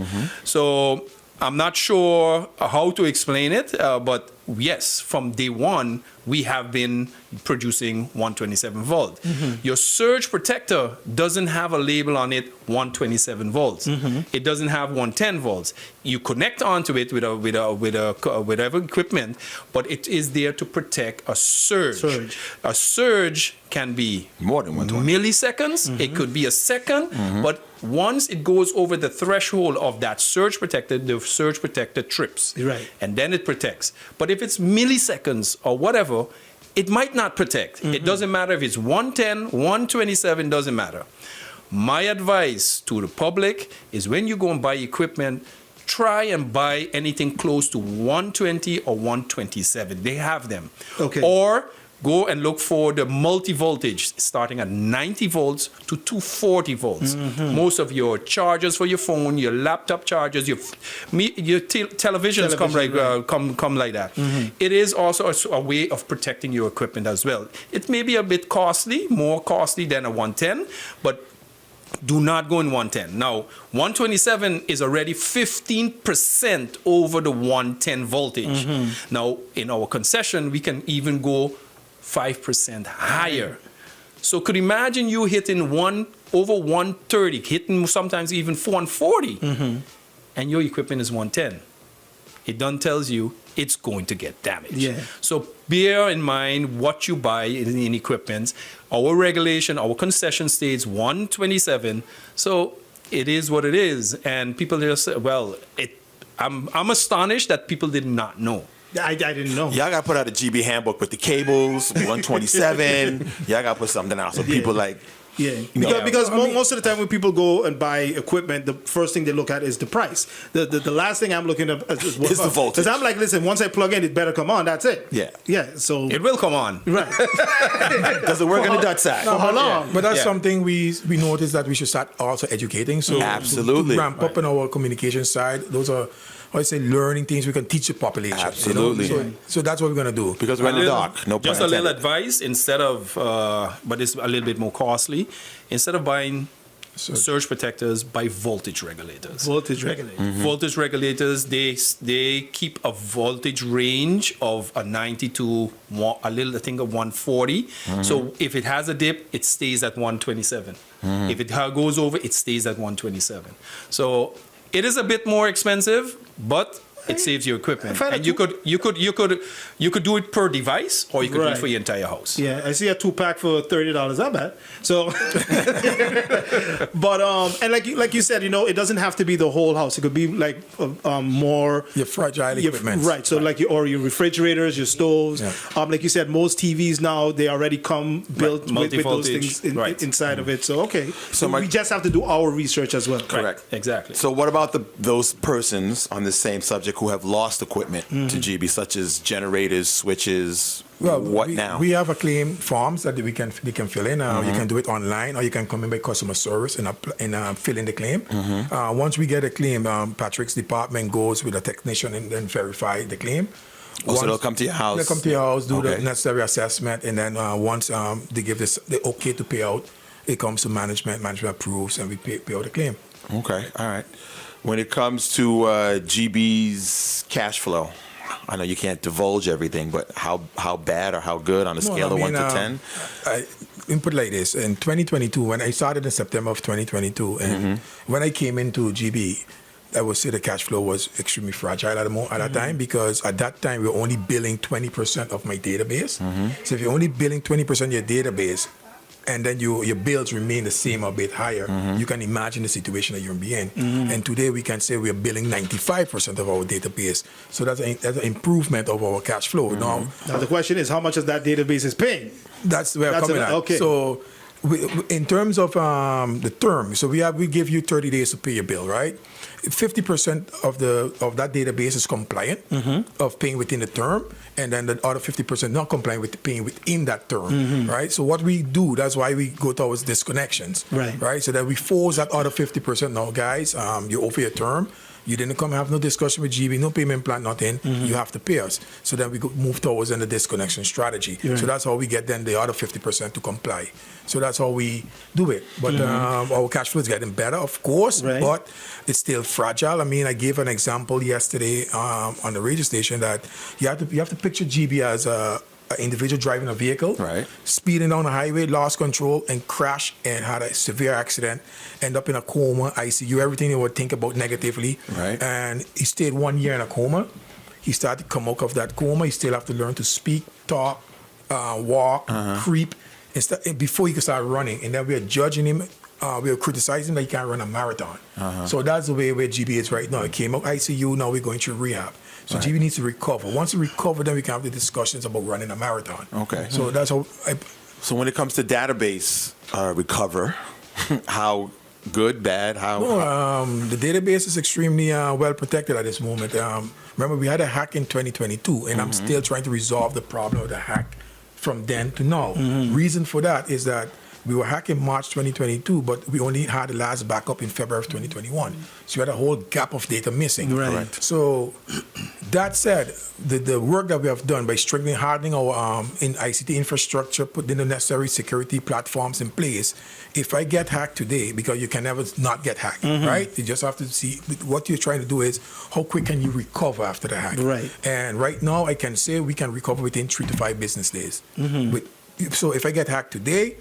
D: So I'm not sure how to explain it, but yes, from day one, we have been producing 127 volts. Your surge protector doesn't have a label on it 127 volts. It doesn't have 110 volts. You connect onto it with whatever equipment, but it is there to protect a surge. A surge can be
B: more than 120
D: milliseconds. It could be a second, but once it goes over the threshold of that surge protector, the surge protector trips.
A: Right.
D: And then it protects. But if it's milliseconds or whatever, it might not protect. It doesn't matter if it's 110, 127, doesn't matter. My advice to the public is when you go and buy equipment, try and buy anything close to 120 or 127. They have them.
A: Okay.
D: Or go and look for the multi-voltage starting at 90 volts to 240 volts. Most of your chargers for your phone, your laptop chargers, your televisions come like that. It is also a way of protecting your equipment as well. It may be a bit costly, more costly than a 110, but do not go in 110. Now, 127 is already 15% over the 110 voltage. Now, in our concession, we can even go 5% higher. So could imagine you hitting over 130, hitting sometimes even 140. and your equipment is 110, it done tells you it's going to get damaged.
A: Yeah.
D: So bear in mind what you buy in equipment. Our regulation, our concession states 127. So it is what it is. And people just say, well, I'm astonished that people did not know.
A: I didn't know.
B: Y'all got to put out a GEBE handbook with the cables, 127. Y'all got to put something out so people like.
A: Yeah,
B: Yeah.
A: because most of the time when people go and buy equipment, the first thing they look at is the price. The last thing I'm looking at is what
B: Is the voltage.
A: Because I'm like, listen, once I plug in, it better come on. That's it.
B: Yeah.
A: Yeah. So
D: It will come on.
A: right.
B: Does it work on the Dutch side?
A: For how long?
C: But that's
D: Yeah.
C: something we noticed that we should start also educating. So
B: Absolutely.
C: to ramp up in our communication side, those are, I say, learning things we can teach the population. you know?
B: Absolutely.
C: So that's what we're gonna do.
B: Because we're in the dark. No pun
D: Just a little
B: intended.
D: advice, instead of, but it's a little bit more costly, instead of buying surge protectors, buy voltage regulators.
A: Voltage regulator.
D: Voltage regulators, they keep a voltage range of a 90 to a little, I think, of 140. So if it has a dip, it stays at 127. If it goes over, it stays at 127. So it is a bit more expensive, but it saves your equipment.
A: I've had
D: And
A: a
D: you could do it per device, or you could do
A: Right.
D: it for your entire house.
A: Yeah, I see a 2-pack for $30. Not bad. So, but and like you said, it doesn't have to be the whole house. It could be like more
C: Your fragile equipment.
A: right. So like your refrigerators, your stoves.
C: Yeah.
A: Like you said, most TVs now they already come built with those
D: Multi-voltage.
A: things
D: Right.
A: inside of it. So okay, so
B: my-
A: we just have to do our research as well.
B: Correct.
D: Exactly.
B: So what about those persons on the same subject who have lost equipment to GEBE, such as generators, switches? What now?
C: We have a claim forms that they can fill in. You can do it online, or you can come in by customer service and fill in the claim. Once we get a claim, Patrick's department goes with a technician and then verify the claim.
B: So they'll come to your house?
C: They'll come to your house, do the
B: Okay.
C: necessary assessment, and then once they give the okay to pay out, it comes to management. Management approves, and we pay out the claim.
B: Okay, all right. When it comes to GEBE's cash flow, I know you can't divulge everything, but how bad or how good on a scale of 1 to 10?
C: Let me put it like this. In 2022, when I started in September of 2022, and when I came into GEBE, I would say the cash flow was extremely fragile at that time, because at that time we were only billing 20% of my database. So if you're only billing 20% of your database, and then your bills remain the same or a bit higher, you can imagine the situation that you're in. And today we can say we're billing 95% of our database. So that's an improvement of our cash flow. Now
A: the question is, how much of that database is paying?
C: that's where I'm
A: That's
C: coming
A: it,
C: at.
A: okay.
C: So in terms of the term, so we give you 30 days to pay your bill, right? 50% of that database is compliant of paying within the term, and then the other 50% not compliant with paying within that term, right? So what we do, that's why we go towards disconnections, right? So that we force that other 50%. Now, guys, you over your term. You didn't come have no discussion with GEBE, no payment plan, nothing. You have to pay us. So then we move towards the disconnection strategy. So that's how we get then the other 50% to comply. So that's how we do it. But our cash flow is getting better, of course, but it's still fragile. I mean, I gave an example yesterday on the radio station that you have to picture GEBE as an individual driving a vehicle, speeding down the highway, lost control, and crashed and had a severe accident, end up in a coma, ICU, everything you would think about negatively. And he stayed 1 year in a coma. He started to come out of that coma. He still have to learn to speak, talk, walk, creep, before he could start running. And then we are judging him. We are criticizing him that he can't run a marathon. So that's the way where GEBE is right now. It came out ICU, now we're going through rehab. So GEBE needs to recover. Once we recover, then we can have the discussions about running a marathon.
B: Okay.
C: So that's how.
B: So when it comes to database recover, how good, bad, how?
C: The database is extremely well protected at this moment. Remember, we had a hack in 2022, and I'm still trying to resolve the problem of the hack from then to now. Reason for that is that we were hacked in March 2022, but we only had the last backup in February of 2021. So we had a whole gap of data missing. So that said, the work that we have done by strengthening, hardening our in ICT infrastructure, putting the necessary security platforms in place, if I get hacked today, because you can never not get hacked, right? You just have to see what you're trying to do is how quick can you recover after the hack. And right now, I can say we can recover within 3 to 5 business days. So if I get hacked today,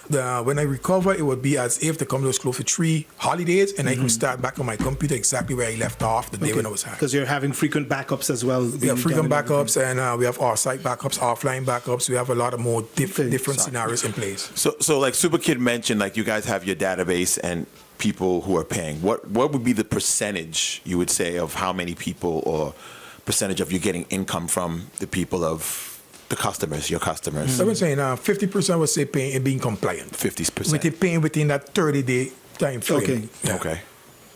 C: when I recover, it would be as if the company was closed for 3 holidays, and I could start back on my computer exactly where I left off the day when I was hacked.
A: Because you're having frequent backups as well.
C: We have frequent backups, and we have on-site backups, offline backups. We have a lot of more different scenarios in place.
B: So like Superkid mentioned, like you guys have your database and people who are paying. What would be the percentage you would say of how many people or percentage of you getting income from the people of the customers, your customers?
C: I would say 50% would say paying and being compliant.
B: 50%.
C: With it paying within that 30-day time frame.
A: Okay.
C: Yeah.
B: Okay.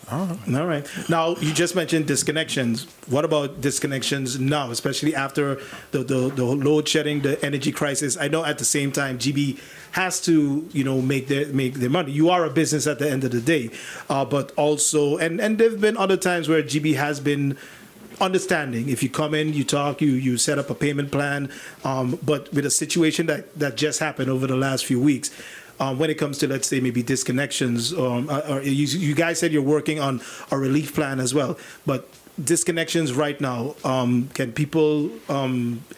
A: All right. Now, you just mentioned disconnections. What about disconnections now, especially after the load shedding, the energy crisis? I know at the same time, GEBE has to, make their money. You are a business at the end of the day, but also, and there have been other times where GEBE has been understanding. If you come in, you talk, you set up a payment plan, but with a situation that just happened over the last few weeks, when it comes to, let's say, maybe disconnections, or you guys said you're working on a relief plan as well, but disconnections right now, can people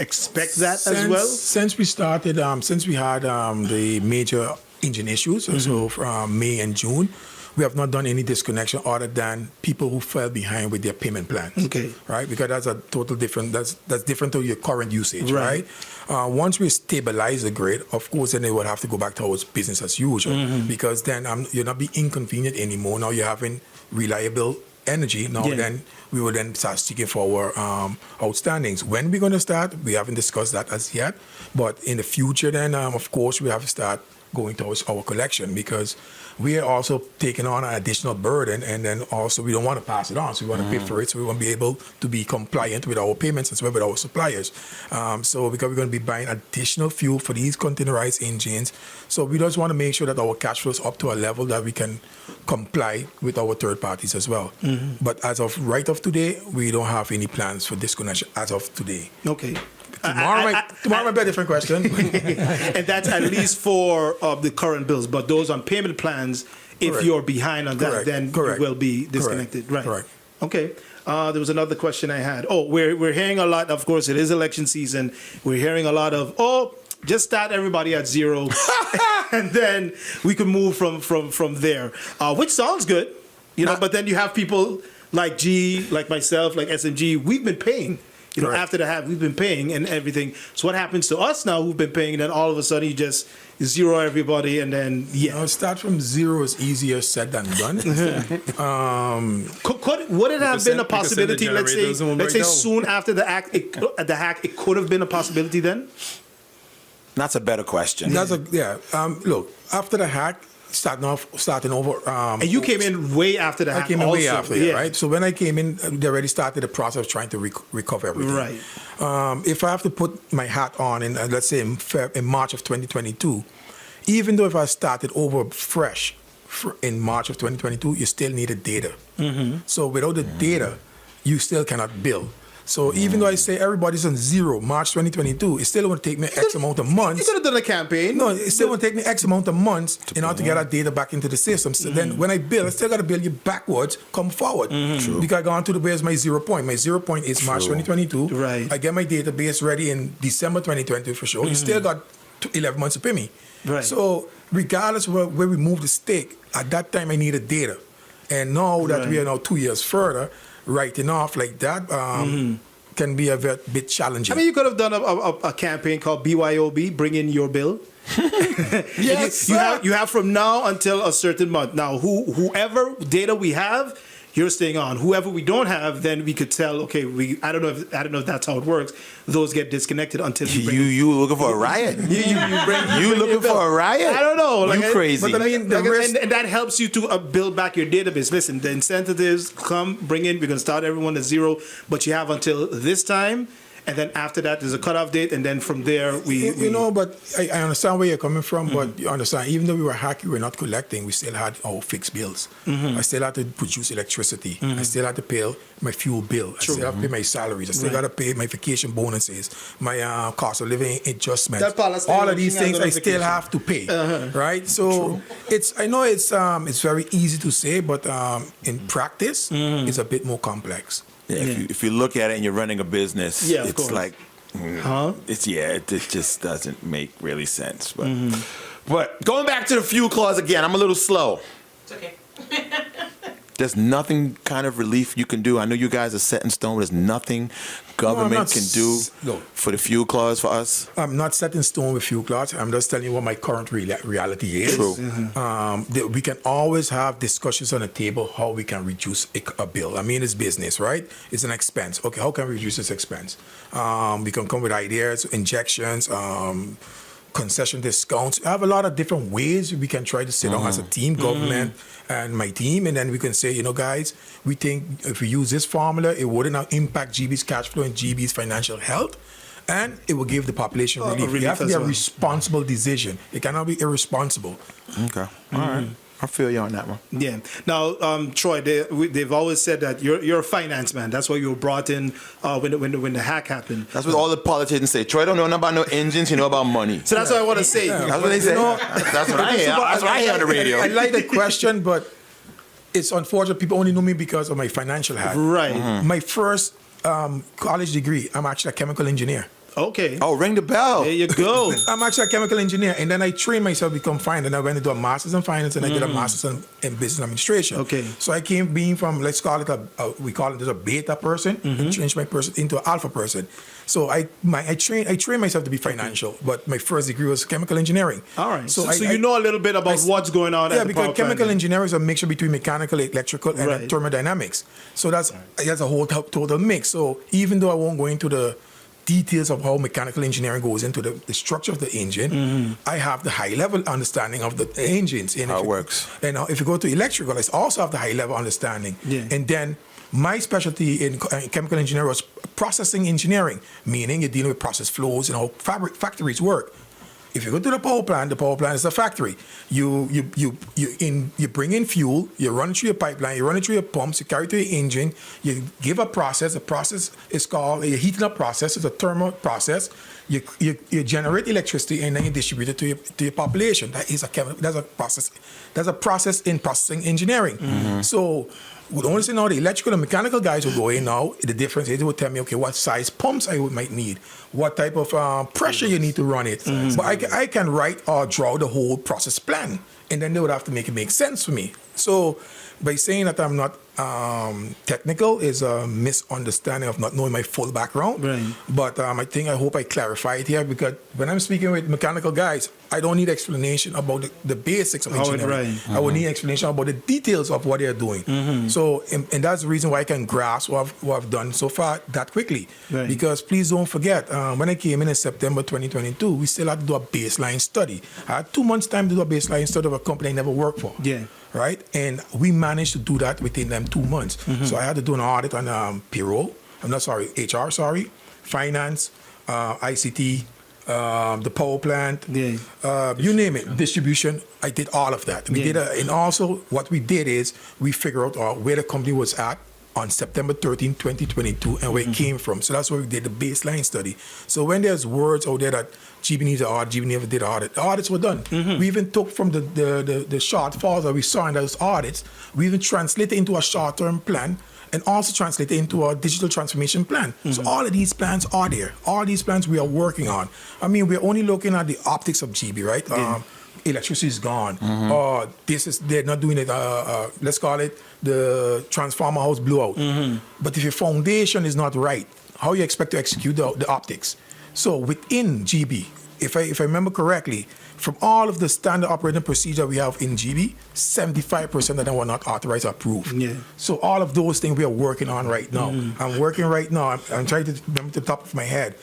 A: expect that as well?
C: Since we started, since we had the major engine issues, so from May and June, we have not done any disconnection other than people who fell behind with their payment plans.
A: Okay.
C: Right? Because that's a total different, that's different to your current usage,
A: Right.
C: right? Once we stabilize the grid, of course, then they will have to go back to our business as usual, because then you're not being inconvenient anymore. Now you're having reliable energy. Now then we will then start seeking for our outstandings. When we're going to start, we haven't discussed that as yet. But in the future, then of course we have to start going towards our collection, because we are also taking on an additional burden, and then also we don't want to pass it on, so we want to pay for it, so we want to be able to be compliant with our payments as well with our suppliers. So because we're going to be buying additional fuel for these containerized engines, so we just want to make sure that our cash flow is up to a level that we can comply with our third parties as well. But as of right of today, we don't have any plans for disconnection as of today.
A: Okay.
C: Tomorrow might be a different question.
A: And that's at least for the current bills, but those on payment plans, if
C: Correct.
A: you're behind on that,
C: Correct.
A: then
C: Correct.
A: you will be disconnected.
C: Correct.
A: Right.
C: Correct.
A: Okay. There was another question I had. We're hearing a lot. Of course, it is election season. We're hearing a lot of just start everybody at 0, and then we can move from there, which sounds good, But then you have people like like myself, like SMG. We've been paying.
C: Correct.
A: After the hack, we've been paying and everything. So what happens to us now who've been paying, and then all of a sudden you just zero everybody, and then
C: Start from 0 is easier said than done.
A: Would it have been a possibility? Let's say
D: break down.
A: soon after the hack, it could have been a possibility then.
B: That's a better question.
C: Look, after the hack, starting over.
A: And you came in way after the hack.
C: I came in
A: also.
C: way after, right? So when I came in, they already started the process of trying to recover everything.
A: Right.
C: If I have to put my hat on in, let's say, in March of 2022, even though if I started over fresh in March of 2022, you still needed data. So without the data, you still cannot build. So even though I say everybody's on 0 March 2022, it still would take me X amount of months.
A: You could have done a campaign.
C: No, it still would take me X amount of months in order to get that data back into the system. So then when I build, I still got to build you backwards, come forward. Because I go on to the base, my 0 point. My 0 point is March 2022.
A: Right.
C: I get my database ready in December 2020 for sure. You still got 11 months to pay me.
A: Right.
C: So regardless of where we move the stake, at that time I needed data. And now that we are now 2 years further, writing off like that can be a bit challenging.
A: I mean, you could have done a campaign called BYOB, Bring In Your Bill.
C: Yes,
A: you have from now until a certain month. Now, whoever data we have, you're staying on. Whoever we don't have, then we could tell. Okay, I don't know if that's how it works. Those get disconnected until
B: you looking for a riot? You looking for a riot?
A: I don't know.
B: You crazy?
A: But I mean, and that helps you to build back your database. Listen, the incentives bring in. We're gonna start everyone at 0, but you have until this time. And then after that, there's a cutoff date, and then from there
C: But I understand where you're coming from. But you understand, even though we were hacking, we were not collecting. We still had our fixed bills. I still had to produce electricity. I still had to pay my fuel bill. I still have to pay my salaries. I still got to pay my vacation bonuses, my cost of living adjustments. All of these things I still have to pay. Right? So I know it's very easy to say, but in practice, it's a bit more complex.
B: If you look at it and you're running a business, it's like, it just doesn't make really sense. But going back to the fuel clause again, I'm a little slow.
E: It's okay.
B: There's nothing kind of relief you can do. I know you guys are set in stone. There's nothing government can do for the fuel clause for us.
C: I'm not set in stone with fuel clause. I'm just telling you what my current reality is.
B: True.
C: We can always have discussions on the table how we can reduce a bill. I mean, it's business, right? It's an expense. Okay, how can we reduce this expense? We can come with ideas, injections, concession discounts. I have a lot of different ways we can try to sit down as a team, government and my team, and then we can say, guys, we think if we use this formula, it wouldn't impact GB's cash flow and GB's financial health, and it will give the population relief. It has to be a responsible decision. It cannot be irresponsible.
B: Okay. All right. I feel you on that one.
A: Yeah. Now, Troy, they've always said that you're a finance man. That's why you were brought in when the hack happened.
B: That's what all the politicians say. Troy don't know nothing about no engines. He know about money.
A: So that's what I want to say.
B: That's what they say. That's what I hear. That's what I hear on the radio.
C: I like the question, but it's unfortunate people only know me because of my financial hat.
A: Right.
C: My first college degree, I'm actually a chemical engineer.
A: Okay.
B: Oh, ring the bell.
A: There you go.
C: I'm actually a chemical engineer, and then I trained myself to become finance, and I went into a master's in finance, and I did a master's in business administration.
A: Okay.
C: So I came being from, let's call it we call it a beta person, and changed my person into an alpha person. So I trained myself to be financial, but my first degree was chemical engineering.
A: All right. So
C: I
A: you know a little bit about what's going on at the
C: because
A: power
C: chemical
A: plant.
C: engineering is a mixture between mechanical, electrical, and
A: Right.
C: thermodynamics. So that's a whole total mix. So even though I won't go into the details of how mechanical engineering goes into the structure of the engine, I have the high level understanding of the engines. And
B: How it works.
C: And if you go to electrical, I also have the high level understanding.
A: Yeah.
C: And then my specialty in chemical engineering was processing engineering, meaning you're dealing with process flows and how factories work. If you go to the power plant is a factory. You bring in fuel, you run it through your pipeline, you run it through your pumps, you carry it to your engine, you give a process. The process is called a heating up process. It's a thermal process. You generate electricity and then you distribute it to your population. That's a process. That's a process in processing engineering. So the only thing now, the electrical and mechanical guys will go in now. The difference is they will tell me, okay, what size pumps I might need, what type of pressure you need to run it. But I can write or draw the whole process plan, and then they would have to make it make sense for me. So by saying that I'm not technical is a misunderstanding of not knowing my full background.
A: Right.
C: But I hope I clarify it here, because when I'm speaking with mechanical guys, I don't need explanation about the basics of engineering. I would need explanation about the details of what they're doing. So, and that's the reason why I can grasp what I've done so far that quickly.
A: Right.
C: Because please don't forget, when I came in September 2022, we still had to do a baseline study. I had 2 months' time to do a baseline study of a company I never worked for.
A: Yeah.
C: Right? And we managed to do that within them 2 months. So I had to do an audit on payroll. HR, finance, ICT, the power plant, you name it, distribution. I did all of that. We did, and also what we did is we figured out where the company was at on September 13, 2022, and where it came from. So that's where we did the baseline study. So when there's words out there that GEBE needs an audit, GEBE never did an audit, the audits were done. We even took from the shortfalls that we saw in those audits, we even translated into a short-term plan and also translated into a digital transformation plan. So all of these plans are there. All these plans we are working on. I mean, we're only looking at the optics of GEBE, right? Electricity is gone. They're not doing it, let's call it the transformer house blew out. But if your foundation is not right, how you expect to execute the optics? So within GEBE, if I remember correctly, from all of the standard operating procedure we have in GEBE, 75% of them were not authorized or approved.
A: Yeah.
C: So all of those things we are working on right now. I'm working right now. I'm trying to remember to the top of my head.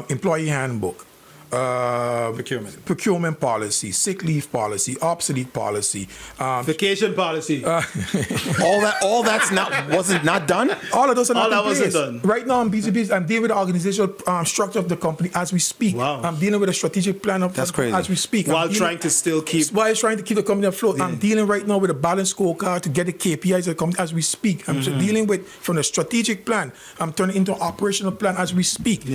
C: Employee handbook. Procurement policy, sick leave policy, obsolete policy,
A: Vacation policy.
B: all that's not done.
C: all of those are not
A: All
C: in
A: that
C: place.
A: wasn't done.
C: Right now, I'm busy. I'm dealing with the organizational structure of the company as we speak.
A: Wow.
C: I'm dealing with a strategic plan of
B: That's crazy.
C: as we speak.
A: While trying to still keep.
C: While trying to keep the company afloat. I'm dealing right now with a balanced scorecard to get the KPIs of the company as we speak. I'm dealing with from the strategic plan. I'm turning into an operational plan as we speak.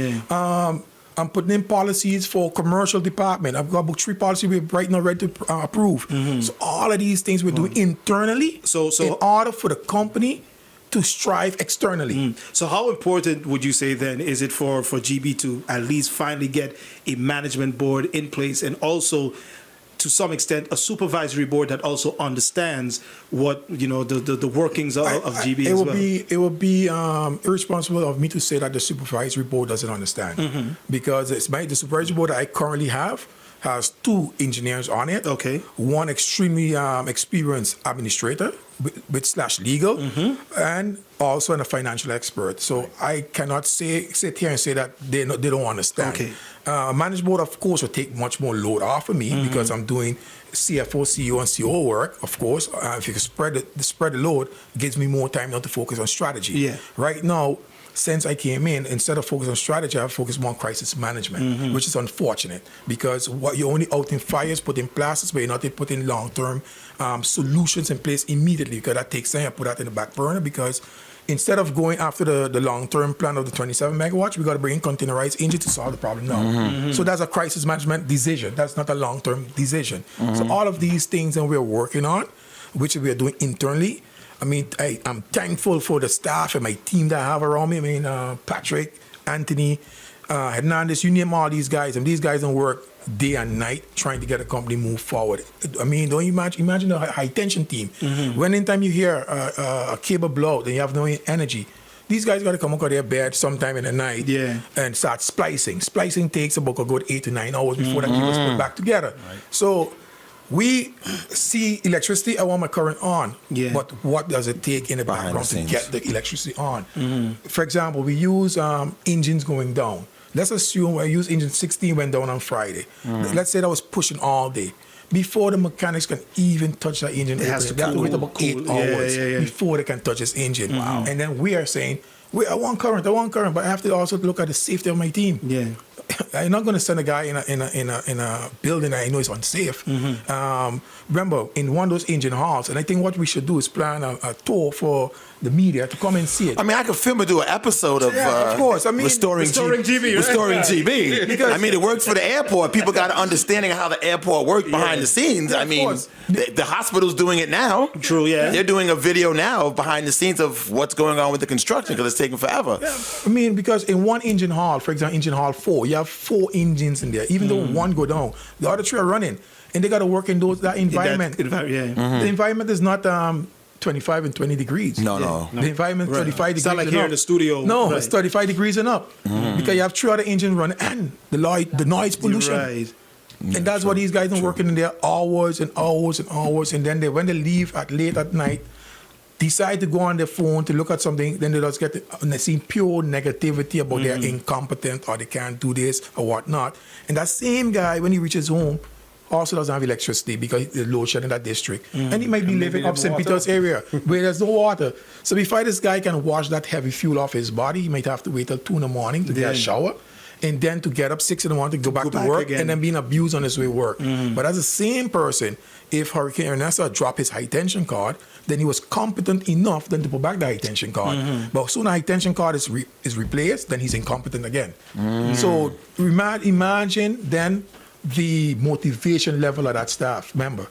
C: I'm putting in policies for commercial department. I've got about 3 policies we're right now ready to approve. So all of these things we're doing internally
A: So
C: in order for the company to strive externally.
A: So how important would you say then is it for GEBE to at least finally get a management board in place and also to some extent, a supervisory board that also understands what, the workings of GEBE as well.
C: It would be irresponsible of me to say that the supervisory board doesn't understand, because the supervisory board that I currently have has 2 engineers on it.
A: Okay.
C: One extremely experienced administrator with /legal, and also a financial expert. So I cannot sit here and say that they don't understand.
A: Okay.
C: Management board, of course, will take much more load off of me because I'm doing CFO, CEO, and COO work. Of course, if you can spread the load, it gives me more time now to focus on strategy.
A: Yeah.
C: Right now, since I came in, instead of focusing on strategy, I focus more on crisis management, which is unfortunate because what you're only out in fires, putting plasters, but you're not putting long-term solutions in place immediately, because that takes time. I put that in the back burner because instead of going after the long-term plan of the 27 megawatts, we got to bring in containerized engine to solve the problem now. So that's a crisis management decision. That's not a long-term decision. So all of these things that we're working on, which we are doing internally, I mean, I'm thankful for the staff and my team that I have around me. I mean, Patrick, Anthony, Hernandez, you name all these guys, and these guys don't work day and night trying to get a company move forward. I mean, don't imagine a high tension team. When anytime you hear a cable blow, then you have no energy. These guys got to come out of their bed sometime in the night and start splicing. Splicing takes about a good 8 to 9 hours before that cable's put back together. Right. So we see electricity, I want my current on. Yeah. But what does it take in the background to get the electricity on? For example, we use engines going down. Let's assume I use engine 16 went down on Friday. Let's say that was pushing all day. Before the mechanics can even touch that engine, they have to wait about 8 hours before they can touch this engine. Wow. And then we are saying, I want current, but I have to also look at the safety of my team. Yeah. I'm not going to send a guy in a building that I know is unsafe. Remember, in one of those engine halls, and I think what we should do is plan a tour for the media to come and see it.
B: I mean, I could film and do an episode of
C: course. I mean,
A: restoring GEBE.
B: Restoring GEBE. Because I mean, it works for the airport. People got an understanding of how the airport works behind the scenes. Yeah, I mean, the hospital's doing it now.
A: True, yeah.
B: They're doing a video now behind the scenes of what's going on with the construction because it's taking forever.
C: Yeah. I mean, because in one engine hall, for example, engine hall 4, you have 4 engines in there. Even though one go down, the other 3 are running. And they got to work in that environment. The environment is not 25 and 20 degrees.
B: No.
C: The environment is 35 degrees.
A: It's not like here in the studio.
C: No, it's 35 degrees and up. Because you have 3 other engines running and the noise pollution.
A: Right.
C: And that's what these guys are working in there hours and hours and hours. And then when they leave late at night, decide to go on their phone to look at something, then they just get they see pure negativity about they're incompetent or they can't do this or whatnot. And that same guy, when he reaches home, also doesn't have electricity because there's load shedding in that district. And he might be living up St. Peter's area where there's no water. So before this guy can wash that heavy fuel off his body, he might have to wait till 2 in the morning to get a shower. And then to get up 6 in the morning to go back to work again. And then being abused on his way to work. But as the same person, if Hurricane Ernesto dropped his high tension cord, then he was competent enough then to put back the high tension cord. But as soon as the high tension cord is replaced, then he's incompetent again. So imagine then the motivation level of that staff member.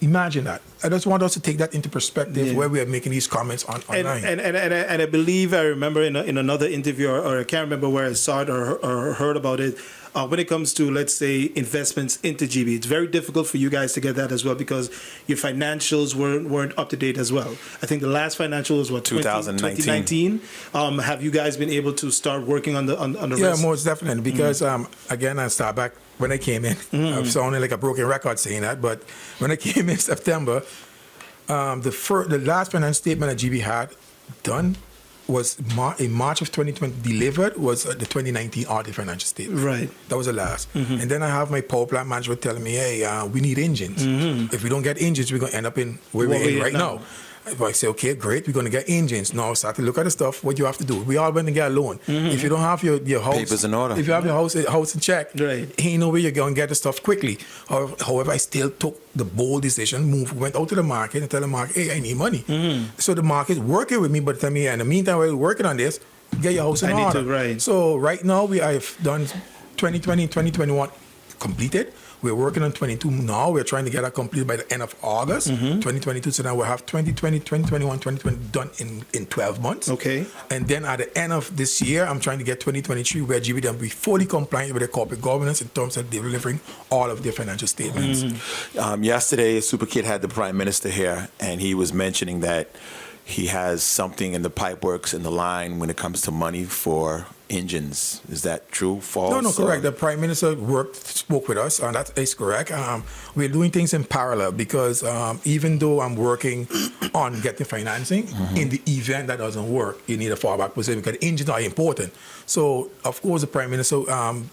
C: Imagine that. I just want us to take that into perspective where we are making these comments online.
A: And I believe I remember in another interview, or I can't remember where I saw it or heard about it, when it comes to, let's say, investments into GEBE, it's very difficult for you guys to get that as well because your financials weren't up to date as well. I think the last financial was, 2019? Have you guys been able to start working on the rest?
C: Yeah, most definitely. Because, again, I start back when I came in. I'm sounding like a broken record saying that, but when I came in September, the last financial statement that GEBE had done was in March of 2020 delivered was the 2019 audit financial statement. Right. That was the last. And then I have my power plant manager telling me, hey, we need engines. If we don't get engines, we're going to end up in where we're in right now. I say, okay, great, we're going to get engines. Now start to look at the stuff, what you have to do. We all went to get a loan. If you don't have your house...
B: Papers in order.
C: If you have your house in check, ain't no way you're going to get the stuff quickly. However, I still took the bold decision, went out to the market and tell the market, hey, I need money. So the market's working with me, but tell me, in the meantime, while we're working on this, get your house in order. So right now, I've done 2020, 2021 completed. We're working on 22 now. We're trying to get that completed by the end of August 2022. So now we'll have 2020, 2021, 2020 done in 12 months.
A: Okay.
C: And then at the end of this year, I'm trying to get 2023 where GEBE will be fully compliant with the corporate governance in terms of delivering all of their financial statements.
B: Yesterday, Super Kid had the Prime Minister here, and he was mentioning that he has something in the pipeworks in the line when it comes to money for engines. Is that true, false?
C: No, correct. The Prime Minister spoke with us, and that is correct. We're doing things in parallel because even though I'm working on getting financing, in the event that doesn't work, you need a fallback position because engines are important. So, of course, the Prime Minister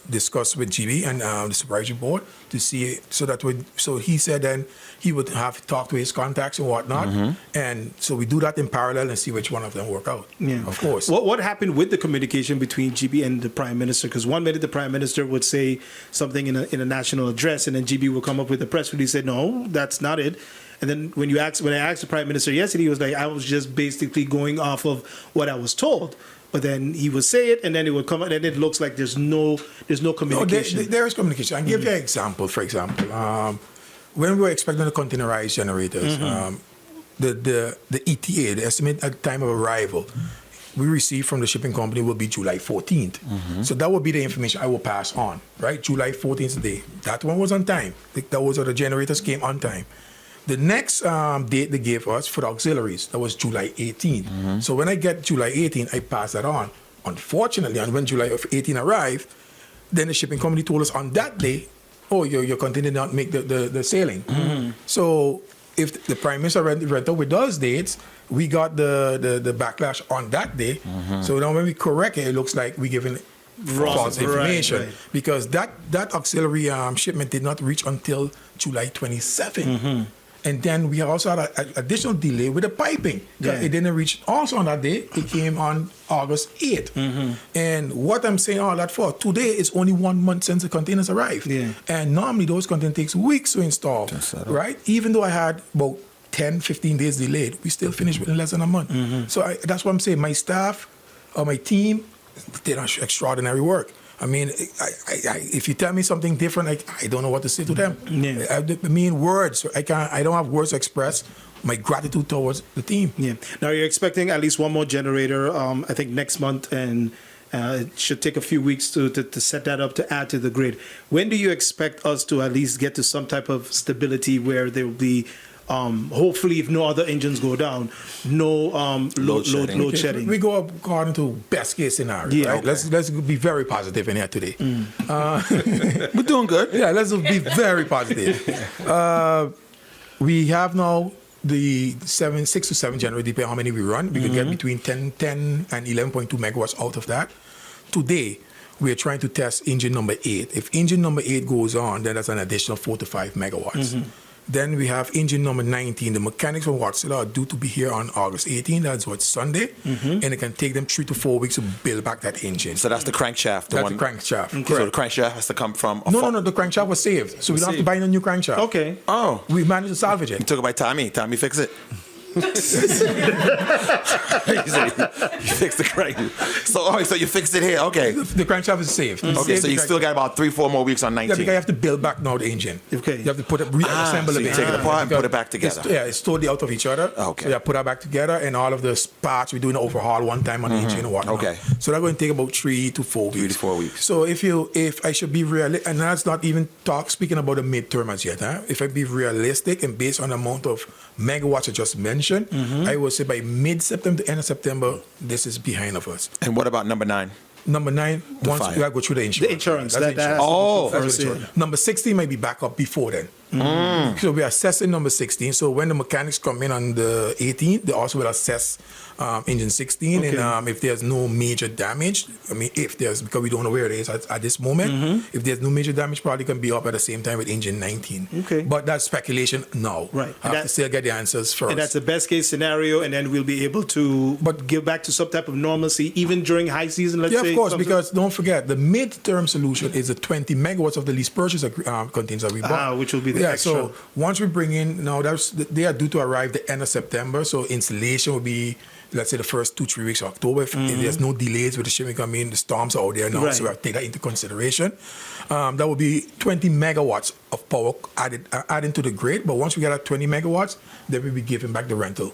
C: discussed with GEBE and the Supervisory Board to see so he said then he would have talked to his contacts and whatnot, and so we do that in parallel and see which one of them work out.
A: Yeah.
C: Of course.
A: What happened with the communication between GEBE and the Prime Minister? Because one minute the Prime Minister would say something in a national address, and then GEBE would come up with a press release and say, no, that's not it. And then when I asked the Prime Minister yesterday, he was like, I was just basically going off of what I was told. But then he would say it, and then it would come out, and it looks like there's no communication.
C: No, there is communication. I'll give you an example. For example, when we were expecting the containerized generators, the ETA, the estimate at time of arrival, we received from the shipping company will be July 14th. So that would be the information I will pass on, right? July 14th is the day. That one was on time. Those are the generators came on time. The next date they gave us for the auxiliaries, that was July 18th. So when I get July 18th, I pass that on. Unfortunately, and when July 18 arrived, then the shipping company told us on that day, oh, your container did not make the sailing. So if the Prime Minister went out with those dates, we got the backlash on that day. So now when we correct it, it looks like we're giving false information because that auxiliary shipment did not reach until July 27th. And then we also had an additional delay with the piping. It didn't reach also on that day. It came on August 8th. And what I'm saying all that for, today is only 1 month since the containers arrived. And normally those containers takes weeks to install, right? Even though I had about 10, 15 days delayed, we still finished within less than a month. So that's what I'm saying. My staff, my team, did extraordinary work. I mean, if you tell me something different, I don't know what to say to them. I mean, words. I don't have words to express my gratitude towards the team.
A: Now you're expecting at least one more generator, I think next month, and it should take a few weeks to set that up to add to the grid. When do you expect us to at least get to some type of stability where there will be, hopefully, if no other engines go down, no load shedding?
C: We go according to best case scenario. Right? Let's be very positive in here today.
B: We're doing good.
C: Yeah, let's be very positive. We have now the 6 to 7 generators, depending on how many we run. We could get between 10 and 11.2 megawatts out of that. Today, we are trying to test engine number 8. If engine number 8 goes on, then that's an additional 4 to 5 megawatts. Then we have engine number 19. The mechanics from Wärtsilä are due to be here on August 18th. That's what's Sunday. And it can take them 3 to 4 weeks to build back that engine.
B: So that's the crankshaft.
C: That's the crankshaft.
B: So the crankshaft has to come from...
C: No, the crankshaft was saved. So we don't have to buy a new crankshaft.
A: Okay.
B: Oh.
C: We managed to salvage it.
B: You took it by Tommy. Tommy fix it. You fixed the crank. So you fixed it here. Okay.
C: The crankshaft is saved.
B: Okay, so you still got about 3-4 more weeks on 19.
C: Yeah, because you have to build back now the engine.
A: Okay.
C: You have to reassemble
B: so
C: it.
B: you take it apart and put it back together.
C: It's totally out of each other.
B: Okay.
C: So you put it back together, and all of the parts, we're doing an overhaul one time on the engine and whatnot.
B: Okay.
C: So that's going to take about 3 to 4 weeks.
B: 3 to 4 weeks.
C: So if I should be realistic, and that's not even speaking about the midterm as yet, if I be realistic and based on the amount of megawatts I just mentioned, I would say by mid-September to end of September, this is behind of us.
B: And what about number 9?
C: Number 9, once we got to go through the insurance.
A: The insurance.
C: That's the insurance.
A: That's the
C: insurance. Number 16 might be back up before then. So we're assessing number 16. So when the mechanics come in on the 18th, they also will assess engine 16. And if there's no major damage, because we don't know where it is at this moment, if there's no major damage, probably can be up at the same time with engine 19.
A: Okay.
C: But that's speculation now.
A: Right.
C: I have to still get the answers first.
A: And that's the best case scenario, and then we'll be able to give back to some type of normalcy, even during high season, let's say.
C: Yeah, of course, because don't forget, the mid-term solution is the 20 megawatts of the lease purchase containers that we bought.
A: Which will be the extra.
C: So once we bring in, now they are due to arrive the end of September, so installation will be let's say the first 2-3 weeks of October, if there's no delays with the shipping coming in, the storms are out there now,
A: Right.
C: so we have to take that into consideration. That would be 20 megawatts of power added to the grid, but once we get at 20 megawatts, then we'll be giving back the rental.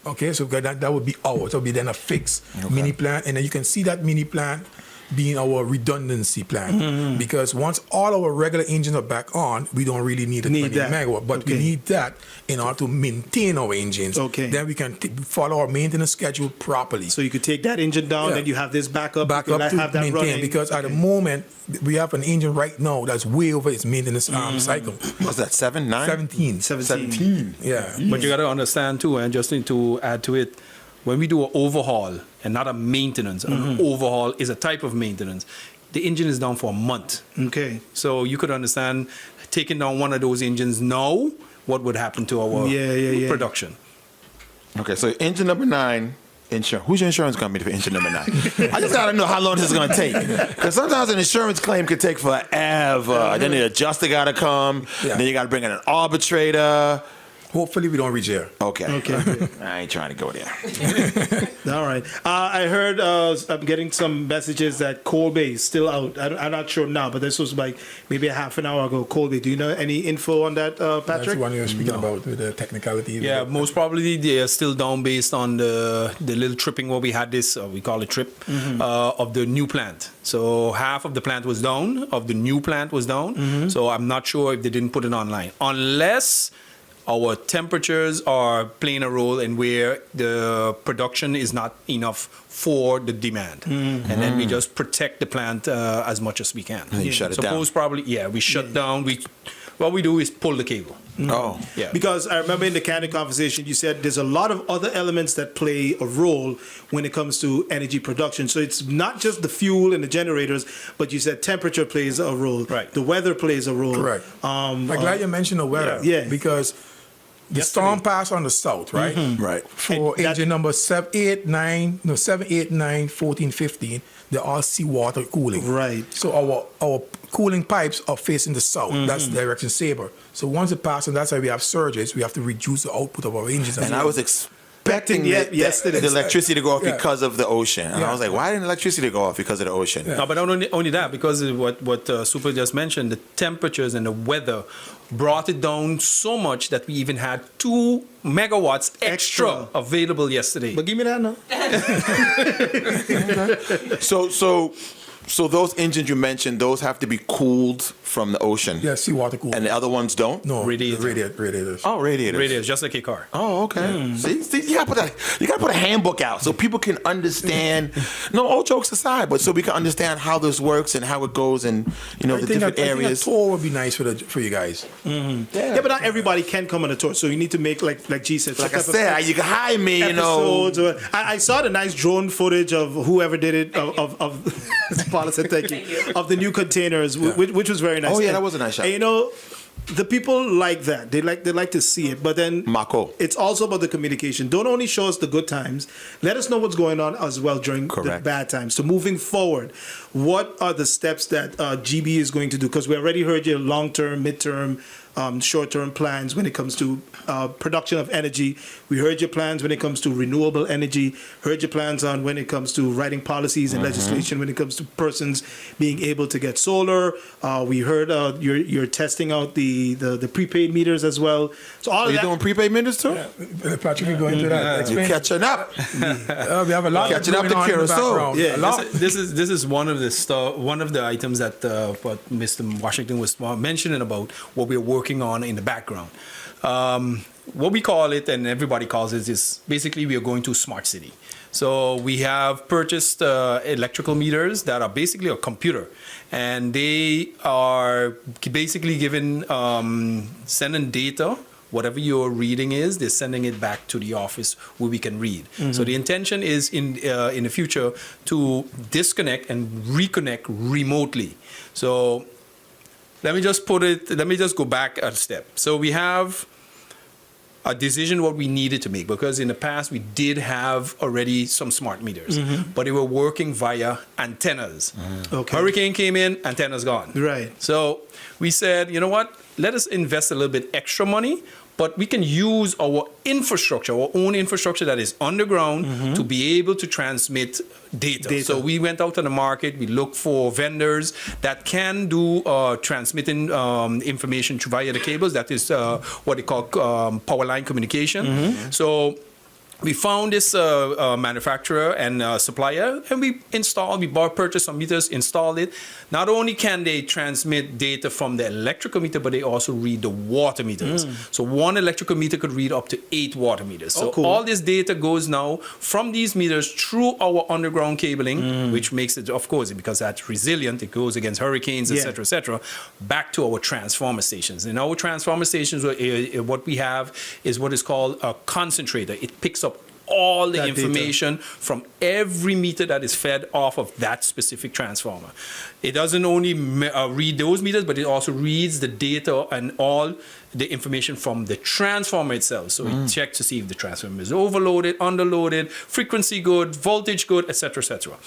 C: Okay, so that would be ours. That would be then a fixed mini plant, and then you can see that mini plant being our redundancy plant, because once all our regular engines are back on, we don't really need a 20
A: that.
C: megawatt, but we need that in order to maintain our engines.
A: Okay.
C: Then we can follow our maintenance schedule properly.
A: So you could take that engine down,
C: Yeah.
A: then you have this backup.
C: Back
A: you
C: up
A: could
C: to
A: have that
C: maintain,
A: running.
C: because at the moment we have an engine right now that's way over its maintenance cycle.
B: What's that, 7, 9?
C: 17.
B: 17.
C: Yeah.
D: But you got to understand too, and just need to add to it, when we do an overhaul and not a maintenance, an overhaul is a type of maintenance. The engine is down for a month.
A: Okay.
D: So you could understand taking down one of those engines now, what would happen to our production.
B: Okay, so engine number 9, insurance. Who's your insurance company for engine number 9? I just got to know how long this is going to take. Because sometimes an insurance claim could take forever. Then the adjuster got to come.
C: Yeah.
B: Then you got to bring in an arbitrator.
C: Hopefully we don't reach there.
B: Okay.
A: Okay.
B: I ain't trying to go there.
A: All right. I heard I'm getting some messages that Cold Bay is still out. I'm not sure now, but this was like maybe a half an hour ago. Cold Bay. Do you know any info on that,
C: That's
A: Patrick?
C: the one you were speaking about with the technicality.
D: Yeah, most probably they are still down based on the little tripping what we had this, we call it trip, of the new plant. So half of the plant was down, of the new plant was down. So I'm not sure if they didn't put it online. Unless our temperatures are playing a role in where the production is not enough for the demand. And then we just protect the plant as much as we can.
B: And you shut it down.
D: Suppose probably, we shut down. What we do is pull the cable.
B: Oh.
D: Yeah.
A: Because I remember in the candid conversation, you said there's a lot of other elements that play a role when it comes to energy production. So it's not just the fuel and the generators, but you said temperature plays a role.
D: Right.
A: The weather plays a role.
C: Correct. I'm glad you mentioned the weather.
A: Yeah.
C: Because the storm passed on the south, right?
B: Right.
C: For
A: And that-
C: engine number 7, 8, 9, 14, 15, they're all seawater cooling.
A: Right.
C: So our cooling pipes are facing the south. That's direction saber. So once it passes, and that's why we have surges, we have to reduce the output of our engines.
B: And I was expecting
A: yesterday.
B: the electricity to go off
C: Yeah.
B: because of the ocean. And I was like, why didn't electricity go off because of the ocean?
D: No, but not only that, because of what Super just mentioned, the temperatures and the weather brought it down so much that we even had 2 megawatts extra available yesterday.
A: But give me that now.
B: So those engines you mentioned, those have to be cooled from the ocean.
C: Yeah, seawater cooling.
B: And the other ones don't?
C: No,
D: Radiator.
C: radiators.
B: Oh, radiators.
D: Radiators, just like a car.
B: Oh, okay. See, you gotta put a handbook out so people can understand. No, all jokes aside, but so we can understand how this works and how it goes, and the different
C: I
B: areas.
C: think a tour would be nice for you guys.
A: Yeah, but not everybody can come on a tour. So you need to make, like G said,
B: Like I said, you can hire me.
A: episodes. I saw the nice drone footage of whoever did it, of Paula said thank you, of the new containers, which was very nice.
B: Oh, yeah,
A: And-
B: that was a nice shot.
A: And, the people like that. They like to see it. But then
B: Mako.
A: it's also about the communication. Don't only show us the good times. Let us know what's going on as well during the
B: Correct.
A: bad times. So moving forward, what are the steps that GEBE is going to do? Because we already heard your long-term, mid-term, short-term plans when it comes to production of energy. We heard your plans when it comes to renewable energy. Heard your plans on when it comes to writing policies and legislation when it comes to persons being able to get solar. We heard you're testing out the prepaid meters as well. So all
B: Are
A: of
B: you
A: that.
B: doing prepaid meters too?
C: Patrick, you go into that.
B: You're
C: Explain.
B: catching up.
C: We have a lot
B: Catching up
C: going
B: to
C: on in the
B: Curacao.
C: background.
A: Yeah,
C: A lot.
D: This is one of the items that what Mr. Washington was mentioning about what we're working on in the background. What we call it, and everybody calls it, is basically we are going to smart city. So we have purchased electrical meters that are basically a computer, and they are basically sending data. Whatever your reading is, they're sending it back to the office where we can read. So the intention is in the future to disconnect and reconnect remotely. So let me just go back a step. So we have a decision what we needed to make, because in the past we did have already some smart meters, but they were working via antennas.
A: Okay.
D: Hurricane came in, antennas gone.
A: Right.
D: So we said, you know what? Let us invest a little bit extra money, but we can use our infrastructure, our own infrastructure that is underground to be able to transmit data. So we went out on the market, we looked for vendors that can do transmitting information via the cables. That is what they call power line communication. So we found this manufacturer and supplier, and we purchased some meters, installed it. Not only can they transmit data from the electrical meter, but they also read the water meters. So one electrical meter could read up to 8 water meters. So all this data goes now from these meters through our underground cabling, which makes it, of course, because that's resilient, it goes against hurricanes, et cetera, back to our transformer stations. In our transformer stations, what we have is what is called a concentrator. It picks up all the information from every meter that is fed off of that specific transformer. It doesn't only read those meters, but it also reads the data and all the information from the transformer itself. So it checks to see if the transformer is overloaded, underloaded, frequency good, voltage good, etc., etc.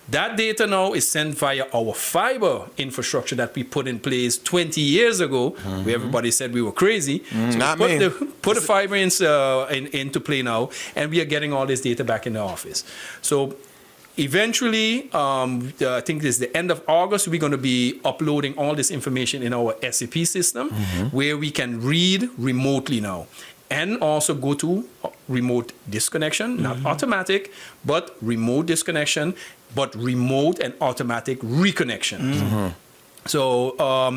D: That data now is sent via our fiber infrastructure that we put in place 20 years ago, where everybody said we were crazy. So we put the fiber into play now, and we are getting all this data back in the office. So eventually, I think it's the end of August, we're going to be uploading all this information in our SAP system, where we can read remotely now. And also go to remote disconnection, not automatic, but remote disconnection, but remote and automatic reconnection. So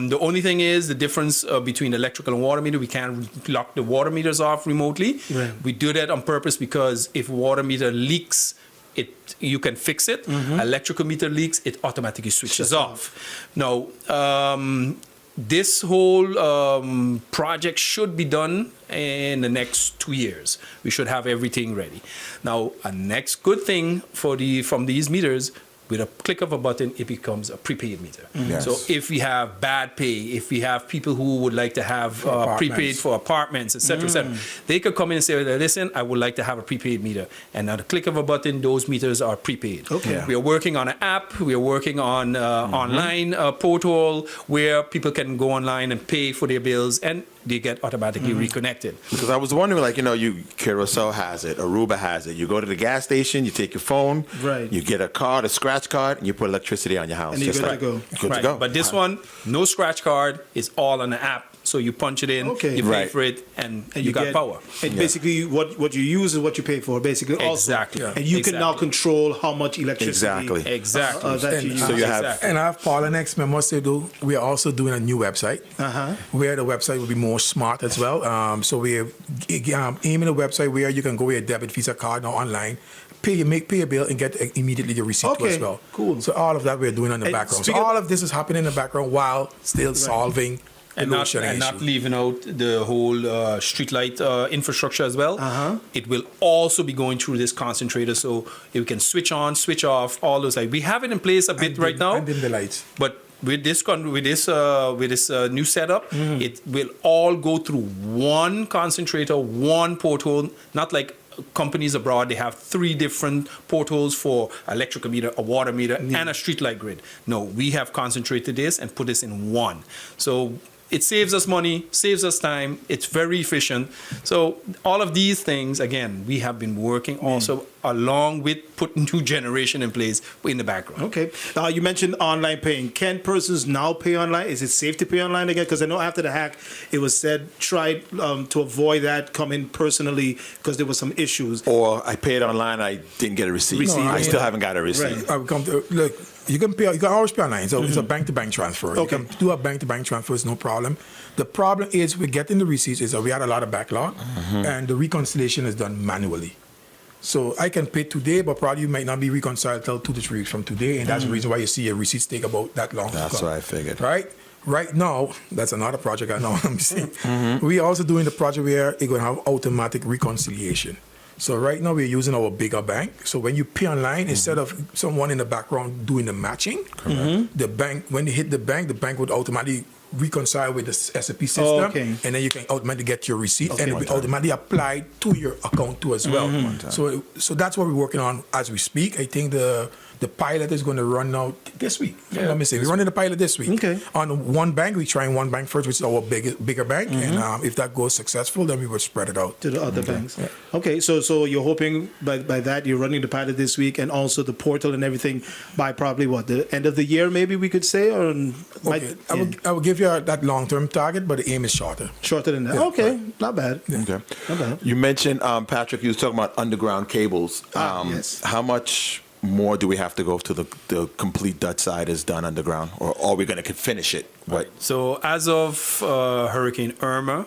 D: the only thing is the difference between electrical and water meter, we can't lock the water meters off remotely. We do that on purpose because if water meter leaks, you can fix it. Electrical meter leaks, it automatically switches off. Now, this whole project should be done in the next 2 years. We should have everything ready. Now, a next good thing from these meters, with a click of a button, it becomes a prepaid meter. So if we have bad pay, if we have people who would like to have prepaid for apartments, etc., they could come in and say, listen, I would like to have a prepaid meter. And at a click of a button, those meters are prepaid. We are working on an app. We are working on online portal where people can go online and pay for their bills, and they get automatically reconnected.
B: Because I was wondering, Carousel has it, Aruba has it. You go to the gas station, you take your phone, you get a card, a scratch card, and you put electricity on your house.
A: And you're good to go.
B: Good to go.
D: But this one, no scratch card, it's all on the app. So you punch it in, you pay for it, and you got power.
A: And basically, what you use is what you pay for, basically.
D: Exactly.
A: Also. And you can now control how much electricity that you use.
B: So you have.
C: And I have Paula next. I must say, though, we are also doing a new website where the website will be more smart as well. So we're aiming a website where you can go with a debit Visa card now online, pay a bill, and get immediately your receipt as well.
A: Cool.
C: So all of that we're doing on the background. So all of this is happening in the background while still solving. And
D: not leaving out the whole streetlight infrastructure as well. It will also be going through this concentrator, so you can switch on, switch off, all those. We have it in place a bit right now.
C: And dim the lights.
D: But with this new setup, it will all go through one concentrator, one porthole, not like companies abroad. They have 3 different portholes for electrical meter, a water meter, and a streetlight grid. No, we have concentrated this and put this in one. So it saves us money, saves us time. It's very efficient. So all of these things, again, we have been working also along with putting new generation in place in the background.
A: Okay. You mentioned online paying. Can persons now pay online? Is it safe to pay online again? Because I know after the hack, it was said try to avoid that, come in personally because there were some issues.
B: Or I paid online, I didn't get a receipt. I still haven't got a receipt.
C: Look, you can always pay online. So it's a bank-to-bank transfer. You can do a bank-to-bank transfer, it's no problem. The problem is we're getting the receipts is that we had a lot of backlog, and the reconciliation is done manually. So I can pay today, but probably you might not be reconciled till 2 to 3 weeks from today, and that's the reason why you see your receipts take about that long.
B: That's what I figured.
C: Right now, that's another project I know I'm seeing. We're also doing the project where you're going to have automatic reconciliation. So right now we're using our bigger bank. So when you pay online, instead of someone in the background doing the matching, the bank, when you hit the bank would automatically reconcile with the SAP system, and then you can automatically get your receipt, and it will automatically apply to your account too as well. So that's what we're working on as we speak. I think the The pilot is going to run out this week. Let me say, we're running the pilot this week.
A: Okay.
C: On one bank, we're trying one bank first, which is our bigger bank. And if that goes successful, then we will spread it out
A: to the other banks. Okay, so you're hoping by that you're running the pilot this week and also the portal and everything by probably the end of the year, maybe we could say, or
C: okay. I will give you that long-term target, but the aim is shorter.
A: Shorter than that.
C: Yeah,
A: Okay,
C: right.
A: not bad.
B: Okay.
A: Not bad.
B: You mentioned, Patrick, you was talking about underground cables.
A: Yes.
B: How much more do we have to go to the complete Dutch side is done underground, or are we going to finish it? What?
D: So as of Hurricane Irma,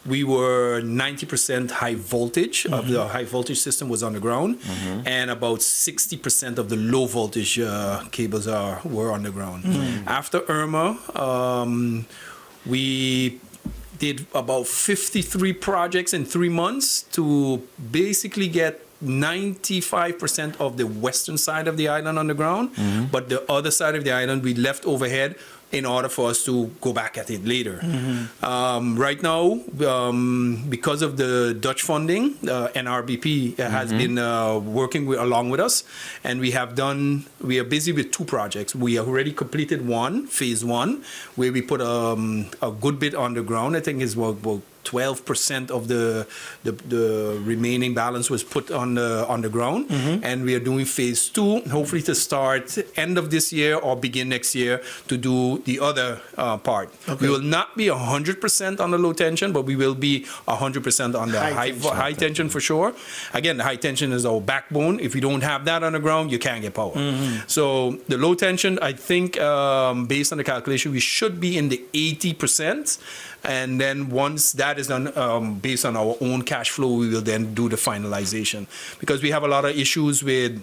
D: we were 90% high voltage of the high voltage system was underground, and about 60% of the low voltage cables were underground. After Irma, we did about 53 projects in 3 months to basically get 95% of the western side of the island underground, but the other side of the island we left overhead in order for us to go back at it later. Right now, because of the Dutch funding, NRBP has been working along with us, and we are busy with 2 projects. We have already completed phase 1, where we put a good bit underground. I think it's about 12% of the remaining balance was put on the ground, and we are doing phase 2, hopefully to start end of this year or begin next year to do the other part.
A: Okay.
D: We will not be 100% on the low tension, but we will be 100% on the high tension for sure. Again, the high tension is our backbone. If you don't have that on the ground, you can't get power. So the low tension, I think, based on the calculation, we should be in the 80%. And then once that is done, based on our own cash flow, we will then do the finalization. Because we have a lot of issues with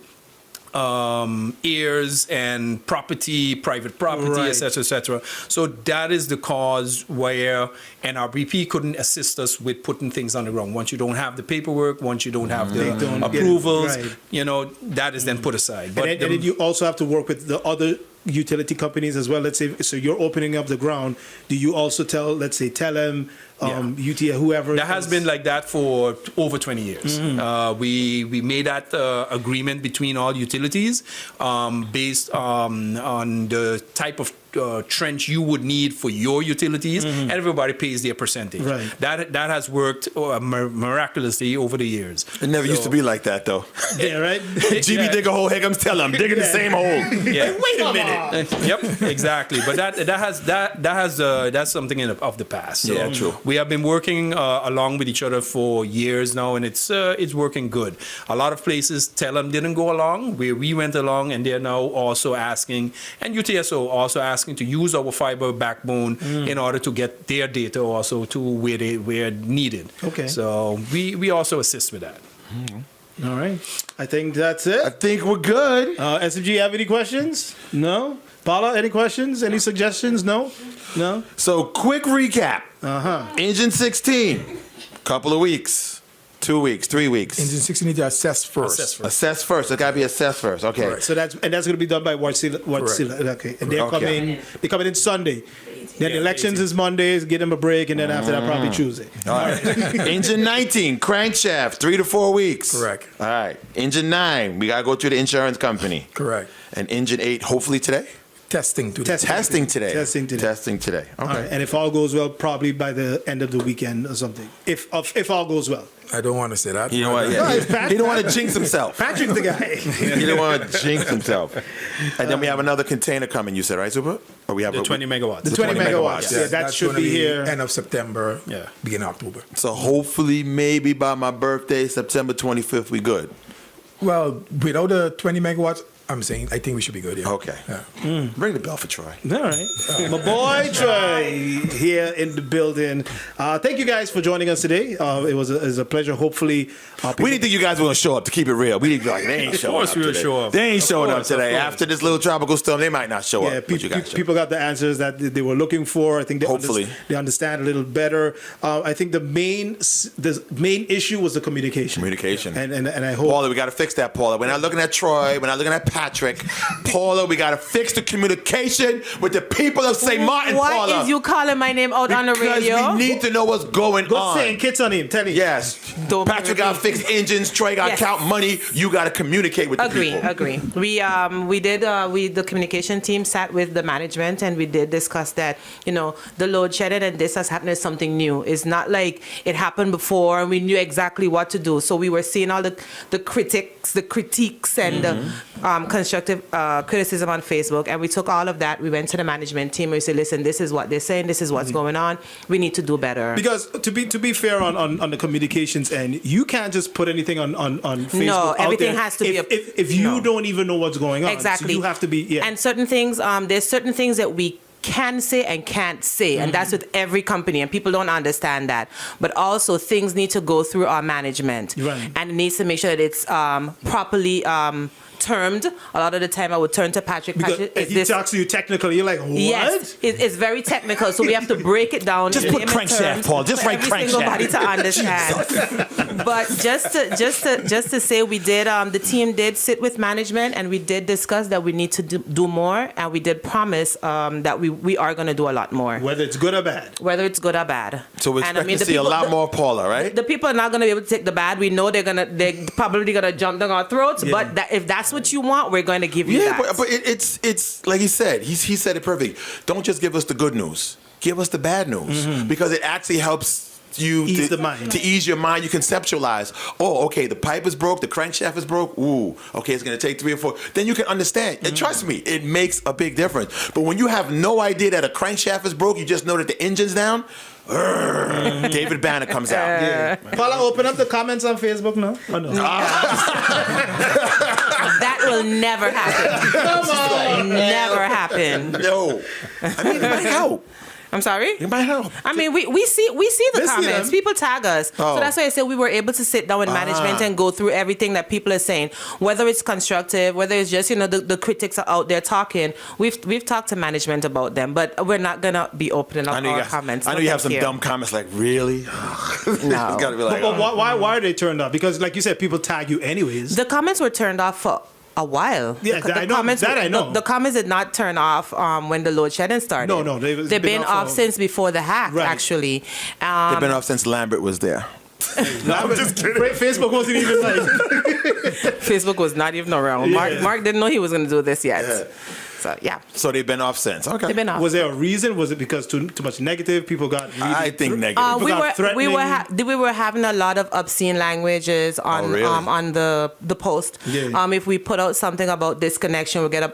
D: heirs and private property,
A: Right.
D: et cetera. So that is the cause where NRBP couldn't assist us with putting things on the ground. Once you don't have the paperwork, once you don't have the
A: They don't get it
D: approvals,
A: right.
D: that is then put aside.
A: And then you also have to work with the other utility companies as well. Let's say, so you're opening up the ground. Do you also tell, let's say, Telem, UTA, whoever?
D: That has been like that for over 20 years. We made that agreement between all utilities based on the type of trench you would need for your utilities, and everybody pays their percentage.
A: Right.
D: That has worked miraculously over the years.
B: It never used to be like that, though.
A: Yeah, right?
B: GB dig a hole, here comes tell I'm digging the same hole.
D: Yeah.
A: Wait a minute.
D: Yep, exactly. But that's something of the past. So
B: Yeah, true.
D: we have been working along with each other for years now, and it's working good. A lot of places tell them didn't go along, where we went along, and they're now also asking, and UTSO also asking to use our fiber backbone in order to get their data also to where needed.
A: Okay.
D: So we also assist with that.
A: All right. I think that's
B: I
A: it.
B: think we're good.
A: SMG, have any questions? No? Paula, any questions? Any suggestions? No? No?
B: So, quick recap. Engine 16, couple of weeks, 2 weeks, 3 weeks.
C: Engine 16 need to assess first.
B: Assess first. It got to be assessed first. Okay.
C: Right.
A: So that's going to be done by Wärtsilä. Okay. And they're
B: Okay.
A: coming in Sunday. Then the elections is Mondays, give them a break, and then after that probably Tuesday.
B: All right. Engine 19, crankshaft, 3 to 4 weeks.
C: Correct.
B: All right. Engine 9, we got to go through the insurance company.
C: Correct.
B: And engine 8, hopefully today?
C: Testing today.
B: Testing today.
A: Testing today.
B: Testing today. Okay.
A: All right. And if all goes well, probably by the end of the weekend or something. If all goes well.
C: I don't want to say that.
B: You know what? Yeah. He don't want to jinx himself.
A: Patrick's the guy.
B: He don't want to jinx himself. And then we have another container coming, you said, right, Super? Or we have
D: The 20 megawatts.
A: The 20 megawatts. Yeah, that
C: That's
A: should
C: gonna
A: be here.
C: end of September,
D: Yeah.
C: beginning of October.
B: So hopefully, maybe by my birthday, September 25th, we good.
C: Well, without the 20 megawatts, I'm saying I think we should be good. Yeah.
B: Okay.
C: Yeah.
B: Bring the bell for Troy.
A: All right. My boy Troy here in the building. Thank you guys for joining us today. It was a pleasure. Hopefully,
B: We didn't think you guys were going to show up, to keep it real. We didn't be like, they ain't showing
D: course
B: up
D: we will
B: today.
D: show up.
B: They ain't
D: Of
B: showing up
D: course, of
B: today.
D: course.
B: After this little tropical storm, they might not show
A: yeah,
B: up. But you guys show
A: people got the answers that they were looking for. I think they
B: Hopefully.
A: they understand a little better. I think the main issue was the communication.
B: Communication.
A: And I hope.
B: Paula, we got to fix that, Paula. We're not looking at Troy. We're not looking at Patrick. Paula, we got to fix the communication with the people of St. Maarten,
E: Why
B: Paula.
E: is you calling my name out on the radio?
B: Because we need to know what's going
A: Go
B: on.
A: saying kids on him. Tell him.
B: Yes.
E: Don't
B: Patrick got to fix engines. Troy got to
E: Yes.
B: count money. You got to communicate with the people.
E: Agree. The communication team sat with the management and we did discuss that, the load shedding and this has happened is something new. It's not like it happened before and we knew exactly what to do. So we were seeing all the critiques and the constructive criticism on Facebook, and we took all of that. We went to the management team and we said, listen, this is what they're saying, this is what's going on. We need to do better.
A: Because to be fair on the communications end, you can't just put anything on Facebook.
E: No,
A: out
E: everything
A: there
E: has to be
A: if you don't even know what's going on.
E: Exactly.
A: So you have to be
E: And certain things, there's certain things that we can say and can't say, and that's with every company, and people don't understand that. But also, things need to go through our management,
A: Right.
E: and it needs to make sure that it's properly termed. A lot of the time, I would turn to Patrick.
A: Because
E: Patrick,
A: if he talks to you technically, you're like, what?
E: Yes, it's very technical, so we have to break it down.
B: Just
E: in
B: put
E: layman
B: crankshaft,
E: terms
B: Paul. Just
E: for
B: write
E: every single
B: crankshaft.
E: body to understand. But just to say, we did. The team did sit with management, and we did discuss that we need to do more, and we did promise that we are going to do a lot more,
A: Whether it's good or bad.
E: whether it's good or bad.
B: So we
E: And,
B: expect to see a lot more Paula, right?
E: The people are not going to be able to take the bad. We know they're probably going to jump down our throats.
A: Yeah.
E: But if that's what you want, we're going to give you
B: Yeah,
E: that.
B: but it's like he said. He said it perfect. Don't just give us the good news. Give us the bad news because it actually helps you
A: Ease the mind.
B: to ease your mind. You conceptualize. Oh, okay, the pipe is broke, the crankshaft is broke. Ooh, okay, it's gonna take 3 or 4. Then you can understand. And trust me, it makes a big difference. But when you have no idea that a crankshaft is broke, you just know that the engine's down. David Banner comes out.
A: Yeah. Paula, open up the comments on Facebook now. Oh, no.
E: That will never happen.
A: Come on.
E: Never happen.
B: No, I mean it might help.
E: I'm sorry?
B: It might help.
E: I mean, we see the
A: They see
E: comments.
A: them.
E: People tag us.
B: Oh.
E: So that's why I said we were able to sit down with management and go through everything that people are saying, whether it's constructive, whether it's just, the critics are out there talking. We've talked to management about them, but we're not going to be opening up our comments.
B: I know
E: No,
B: you have
E: thank
B: some dumb comments like, really? It's got to be like,
A: But why are they turned off? Because, like you said, people tag you anyways.
E: The comments were turned off for a while.
A: Yeah,
E: the
A: I know.
E: comments
A: That I know.
E: The comments did not turn off when the load shedding started.
A: No,
E: they've been off since before the hack,
A: Right.
E: actually.
B: they've been off since Lambert was there.
A: I'm just kidding. Facebook wasn't even like.
E: Facebook was not even around.
A: Yeah.
E: Mark didn't know he was going to do this yet.
B: Yeah.
E: So, yeah.
B: So they've been off since. Okay.
E: They've been off.
A: Was there a reason? Was it because too much negative? People got. Really
B: I think negative.
A: People got
E: we
A: threatening.
E: were having a lot of obscene languages on
B: Oh, really?
E: on the post.
A: Yeah.
E: If we put out something about disconnection, we get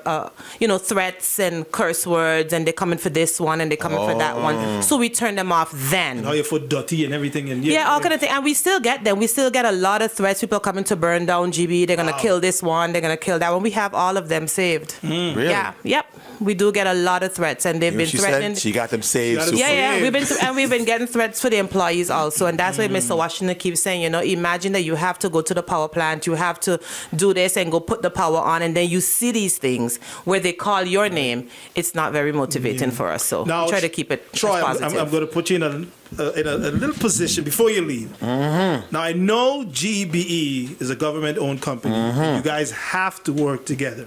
E: threats and curse words, and they're coming for this one and they're coming for that
B: Oh.
E: one. So we turn them off then.
A: How your foot dirty and everything, and
E: Yeah, all kind of thing. And we still get them. We still get a lot of threats. People coming to burn down GEBE. They're going to kill this one. They're going to kill that one. We have all of them saved.
B: Really?
E: Yeah, yep. We do get a lot of threats, and they've been
B: She
E: threatening.
B: said she got them saved.
A: She got them
B: super.
E: Yeah,
A: saved.
E: we've been getting threats for the employees also, and that's why Mr. Washington keeps saying, imagine that you have to go to the power plant, you have to do this and go put the power on, and then you see these things where they call your name. It's not very motivating for us, so
A: Now,
E: we try to keep it
A: Troy,
E: as positive.
A: I'm going to put you in a little position before you leave. Now, I know GEBE is a government-owned company. You guys have to work together.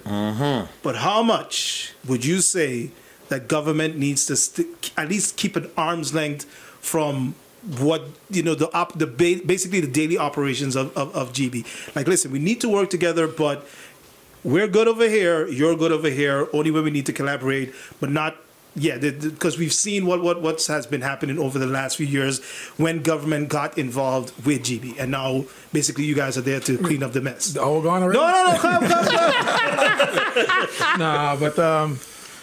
A: But how much would you say that government needs to at least keep an arm's length from what basically the daily operations of GEBE? Like, listen, we need to work together, but we're good over here, you're good over here. Only when we need to collaborate, but not. Yeah, because we've seen what has been happening over the last few years when government got involved with GEBE, and now basically you guys are there to clean up the mess.
C: All gone already?
A: No, come.
C: Nah, but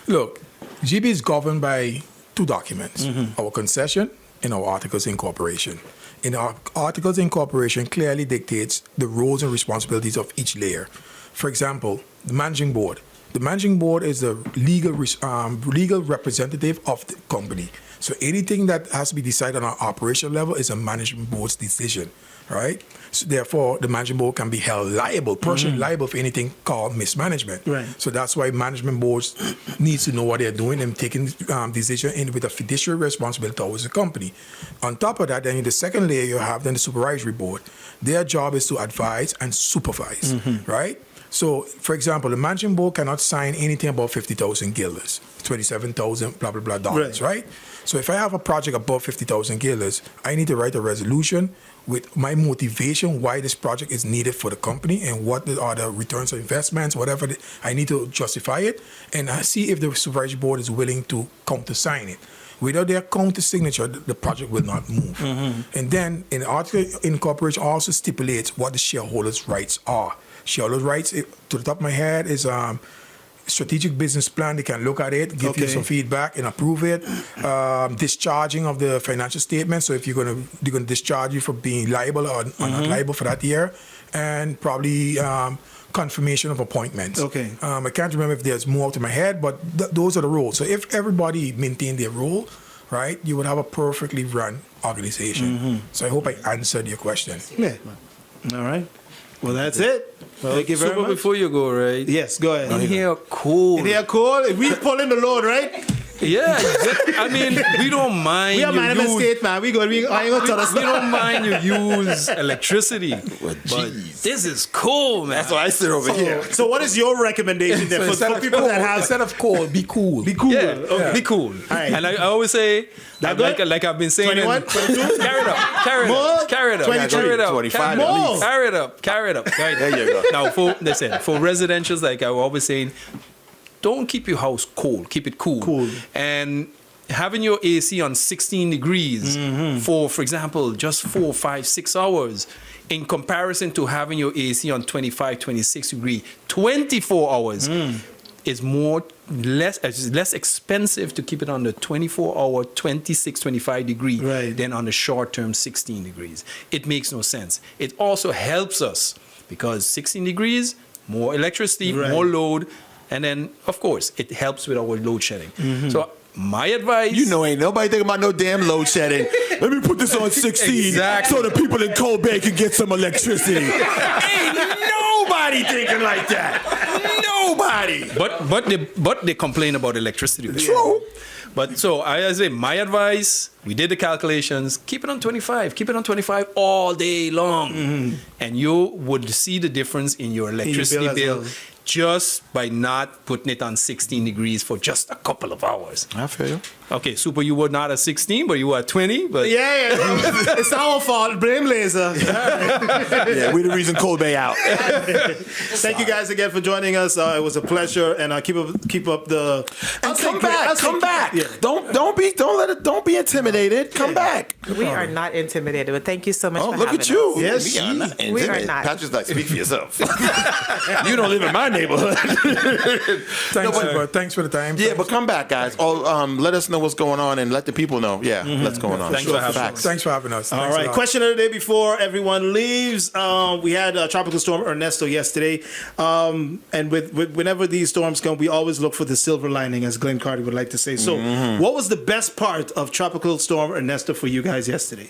C: look, GEBE is governed by 2 documents: our concession and our articles of incorporation. In our articles of incorporation clearly dictates the roles and responsibilities of each layer. For example, the managing board. The managing board is the legal representative of the company. So anything that has to be decided on an operational level is a management board's decision, right? So therefore, the management board can be held liable, personally liable for anything called mismanagement.
A: Right.
C: So that's why management boards needs to know what they're doing and taking decision with a fiduciary responsibility towards the company. On top of that, then in the second layer, you have then the supervisory board. Their job is to advise and supervise, right? So, for example, the management board cannot sign anything above 50,000 guilders, 27,000 blah blah blah dollars, right? So, if I have a project above 50,000 guilders, I need to write a resolution with my motivation why this project is needed for the company and what are the returns on investments, whatever. I need to justify it, and I see if the supervisory board is willing to counter-sign it. Without their counter-signature, the project will not move. And then, in the article incorporation also stipulates what the shareholders' rights are. Shareholders' rights, to the top of my head, is strategic business plan. They can look at it, give you some feedback, and approve it. Discharging of the financial statement. So if they're gonna discharge you for being liable or not liable for that year, and probably confirmation of appointments. I can't remember if there's more to my head, but those are the rules. So if everybody maintained their role, right, you would have a perfectly run organization. So I hope I answered your question.
A: Yeah. All right. Well, that's it. Thank you very much.
D: Before you go, right?
A: Yes, go ahead.
D: In here, cool.
A: In here, cool. We pulling the load, right?
D: Yeah, I mean, we don't mind.
A: We are management state, man. We
D: don't mind you use electricity. But this is cool, man.
B: That's why I sit over here.
A: So what is your recommendation then for people that have...
C: Instead of cool, be cool.
A: Be cool.
D: Yeah,
A: Okay.
D: be cool.
A: Right.
D: And I always say,
A: good?
D: like I've been saying,
A: 21, 22?
D: carry it up, carry it
A: More?
D: up, carry it up,
A: 23,
D: carry it up,
B: 25
A: at
D: carry,
A: least.
D: carry it up, carry it up. Right.
B: There you go.
D: Now, for residentials, like I was always saying, don't keep your house cold, keep it cool.
A: Cool.
D: And having your AC on 16 degrees for example, just 4, 5, 6 hours, in comparison to having your AC on 25, 26 degree, 24 hours, is less expensive to keep it on the 24-hour, 26, 25 degree than on the short-term 16 degrees. It makes no sense. It also helps us because 16 degrees, more electricity, more load, and then, of course, it helps with our load shedding. So my advice...
B: You know, ain't nobody thinking about no damn load shedding. Let me put this on 16 so the people in Cold Bay can get some electricity. Ain't nobody thinking like that. Nobody.
D: But they complain about electricity.
B: True.
D: But so I say my advice, we did the calculations, keep it on 25. Keep it on 25 all day long. And you would see the difference in your electricity bill just by not putting it on 16 degrees for just a couple of hours.
B: I feel you.
D: Okay, Super, you were not at 16, but you were at 20. But
A: Yeah. It's our fault. Blame Laser.
B: Yeah, we're the reason Cold Bay out.
A: Thank you guys again for joining us. It was a pleasure, and keep up the.
B: And come back.
A: Yeah.
B: Don't be intimidated. Come back.
E: We are not intimidated, but thank you so much
B: Oh,
E: for
B: look
E: having
B: at you.
E: us.
A: Yes,
B: we are not
E: we are
B: intimidated.
E: not.
B: Patrick's like, speak for yourself. You don't live in my neighborhood.
C: Thanks for the time.
B: Yeah, but come back, guys. Let us know what's going on and let the people know. Yeah, what's going on.
D: Thanks for having us.
C: Thanks for having us.
A: All
C: Thanks a
A: right.
C: lot.
A: Question of the day before everyone leaves. We had Tropical Storm Ernesto yesterday, and with whenever these storms come, we always look for the silver lining, as Glenn Carter would like to say. So, what was the best part of Tropical Storm Ernesto for you guys yesterday?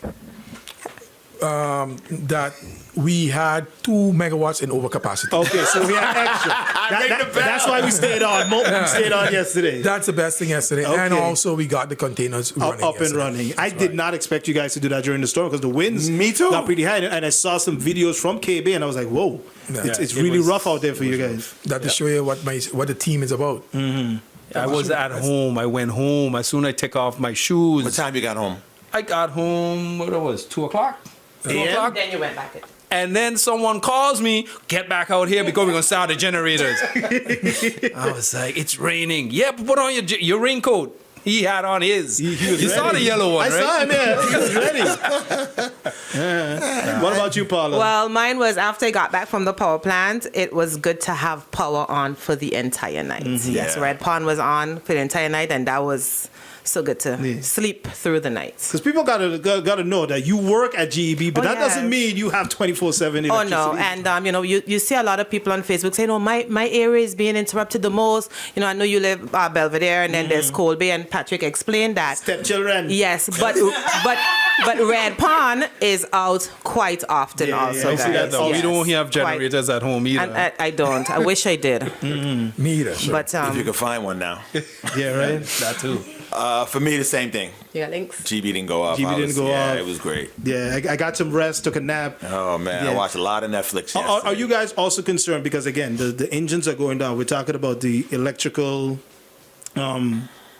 C: That we had 2 megawatts in overcapacity.
A: Okay, so we had extra. That's why we stayed on. We stayed on yesterday.
C: That's the best thing yesterday.
A: Okay.
C: And also we got the containers running
A: Up and
C: yesterday.
A: running. I did not expect you guys to do that during the storm because the winds
B: Me too.
A: got pretty high. And I saw some videos from GEBE and I was like, whoa, it's really rough out there for you guys.
C: That to show you what the team is about.
D: I was at home. I went home. As soon as I take off my shoes.
B: What time you got home?
D: I got home, what it was, 2 o'clock? 2 o'clock?
E: Then you went back in.
D: And then someone calls me, get back out here because we're going to start the generators. I was like, it's raining. Yeah, but put on your raincoat. He had on his.
A: He was
D: You saw
A: ready.
D: the yellow one,
A: I
D: right?
A: saw him, yeah. He was ready. Yeah. What about you, Paula?
E: Well, mine was after I got back from the power plant, it was good to have power on for the entire night. Yes,
B: Yeah.
E: Red Pond was on for the entire night, and that was so good to sleep through the night.
A: Because people gotta know that you work at GEB, but
E: Oh,
A: that doesn't
E: yes.
A: mean you have 24/7
E: Oh
A: electricity.
E: no, and you see a lot of people on Facebook saying, "Oh, my area is being interrupted the most." I know you live Belvedere, and then there's Cold Bay, and Patrick explained that.
A: Stepchildren.
E: Yes, but But Red Pond is out quite often
A: Yeah,
E: also,
A: I
E: guys.
A: see that though.
D: We don't have
E: Quite.
D: generators at home either.
E: And I don't. I wish I did.
C: Me either. Sure.
E: But
B: If you can find one now.
A: Yeah, right.
D: that too.
B: For me, the same thing.
E: you got links?
B: GB didn't go off.
A: GB didn't go
B: yeah,
A: off.
B: it was great.
A: Yeah, I got some rest, took a nap.
B: Oh man,
A: Yeah.
B: I watched a lot of Netflix.
A: Are you guys also concerned because again the engines are going down? We're talking about the electrical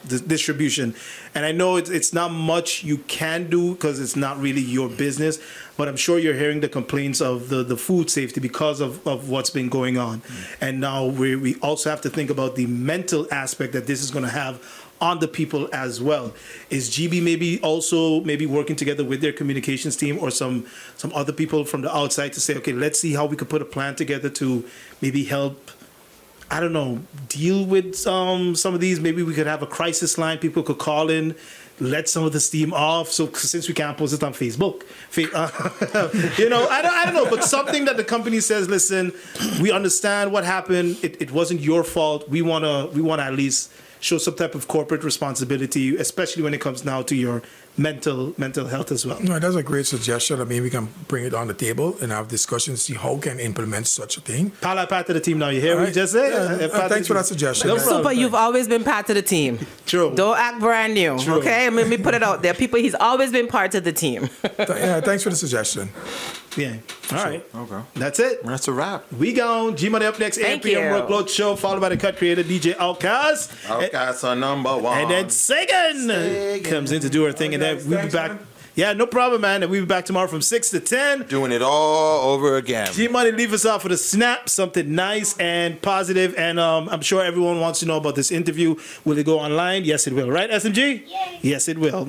A: the distribution, and I know it's not much you can do because it's not really your business. But I'm sure you're hearing the complaints of the food safety because of what's been going on, and now we also have to think about the mental aspect that this is going to have on the people as well. Is GB maybe working together with their communications team or some other people from the outside to say, okay, let's see how we could put a plan together to maybe help, I don't know, deal with some of these. Maybe we could have a crisis line. People could call in, let some of the steam off. So since we can't post it on Facebook, I don't know, but something that the company says, listen, we understand what happened. It wasn't your fault. We wanna at least show some type of corporate responsibility, especially when it comes now to your mental health as well.
C: No, that's a great suggestion. I mean, we can bring it on the table and have discussions, see how can implement such a thing.
A: Paula, part of the team now. You hear what you just said?
C: Thanks for that suggestion.
A: No
C: man.
A: problem.
E: Super, you've always been part of the team.
A: True.
E: Don't act brand new,
A: True.
E: okay? Let me put it out there. People, he's always been part of the team.
C: Yeah, thanks for the suggestion.
A: Yeah. All right.
B: Okay.
A: That's it.
B: That's a wrap.
A: We gone. G-Money up next.
E: Thank
A: 8 p.m.
E: you.
A: Workload Show, followed by the cut creator, DJ Outcast.
B: Outcast on number one.
A: And then Sagan comes in to do her thing. And then we'll be
C: Thanks,
A: back.
C: man.
A: Yeah, no problem, man. And we'll be back tomorrow from 6 to 10.
B: Doing it all over again.
A: G-Money, leave us off with a snap, something nice and positive. And I'm sure everyone wants to know about this interview. Will it go online? Yes, it will. Right, SMG? Yes, it will.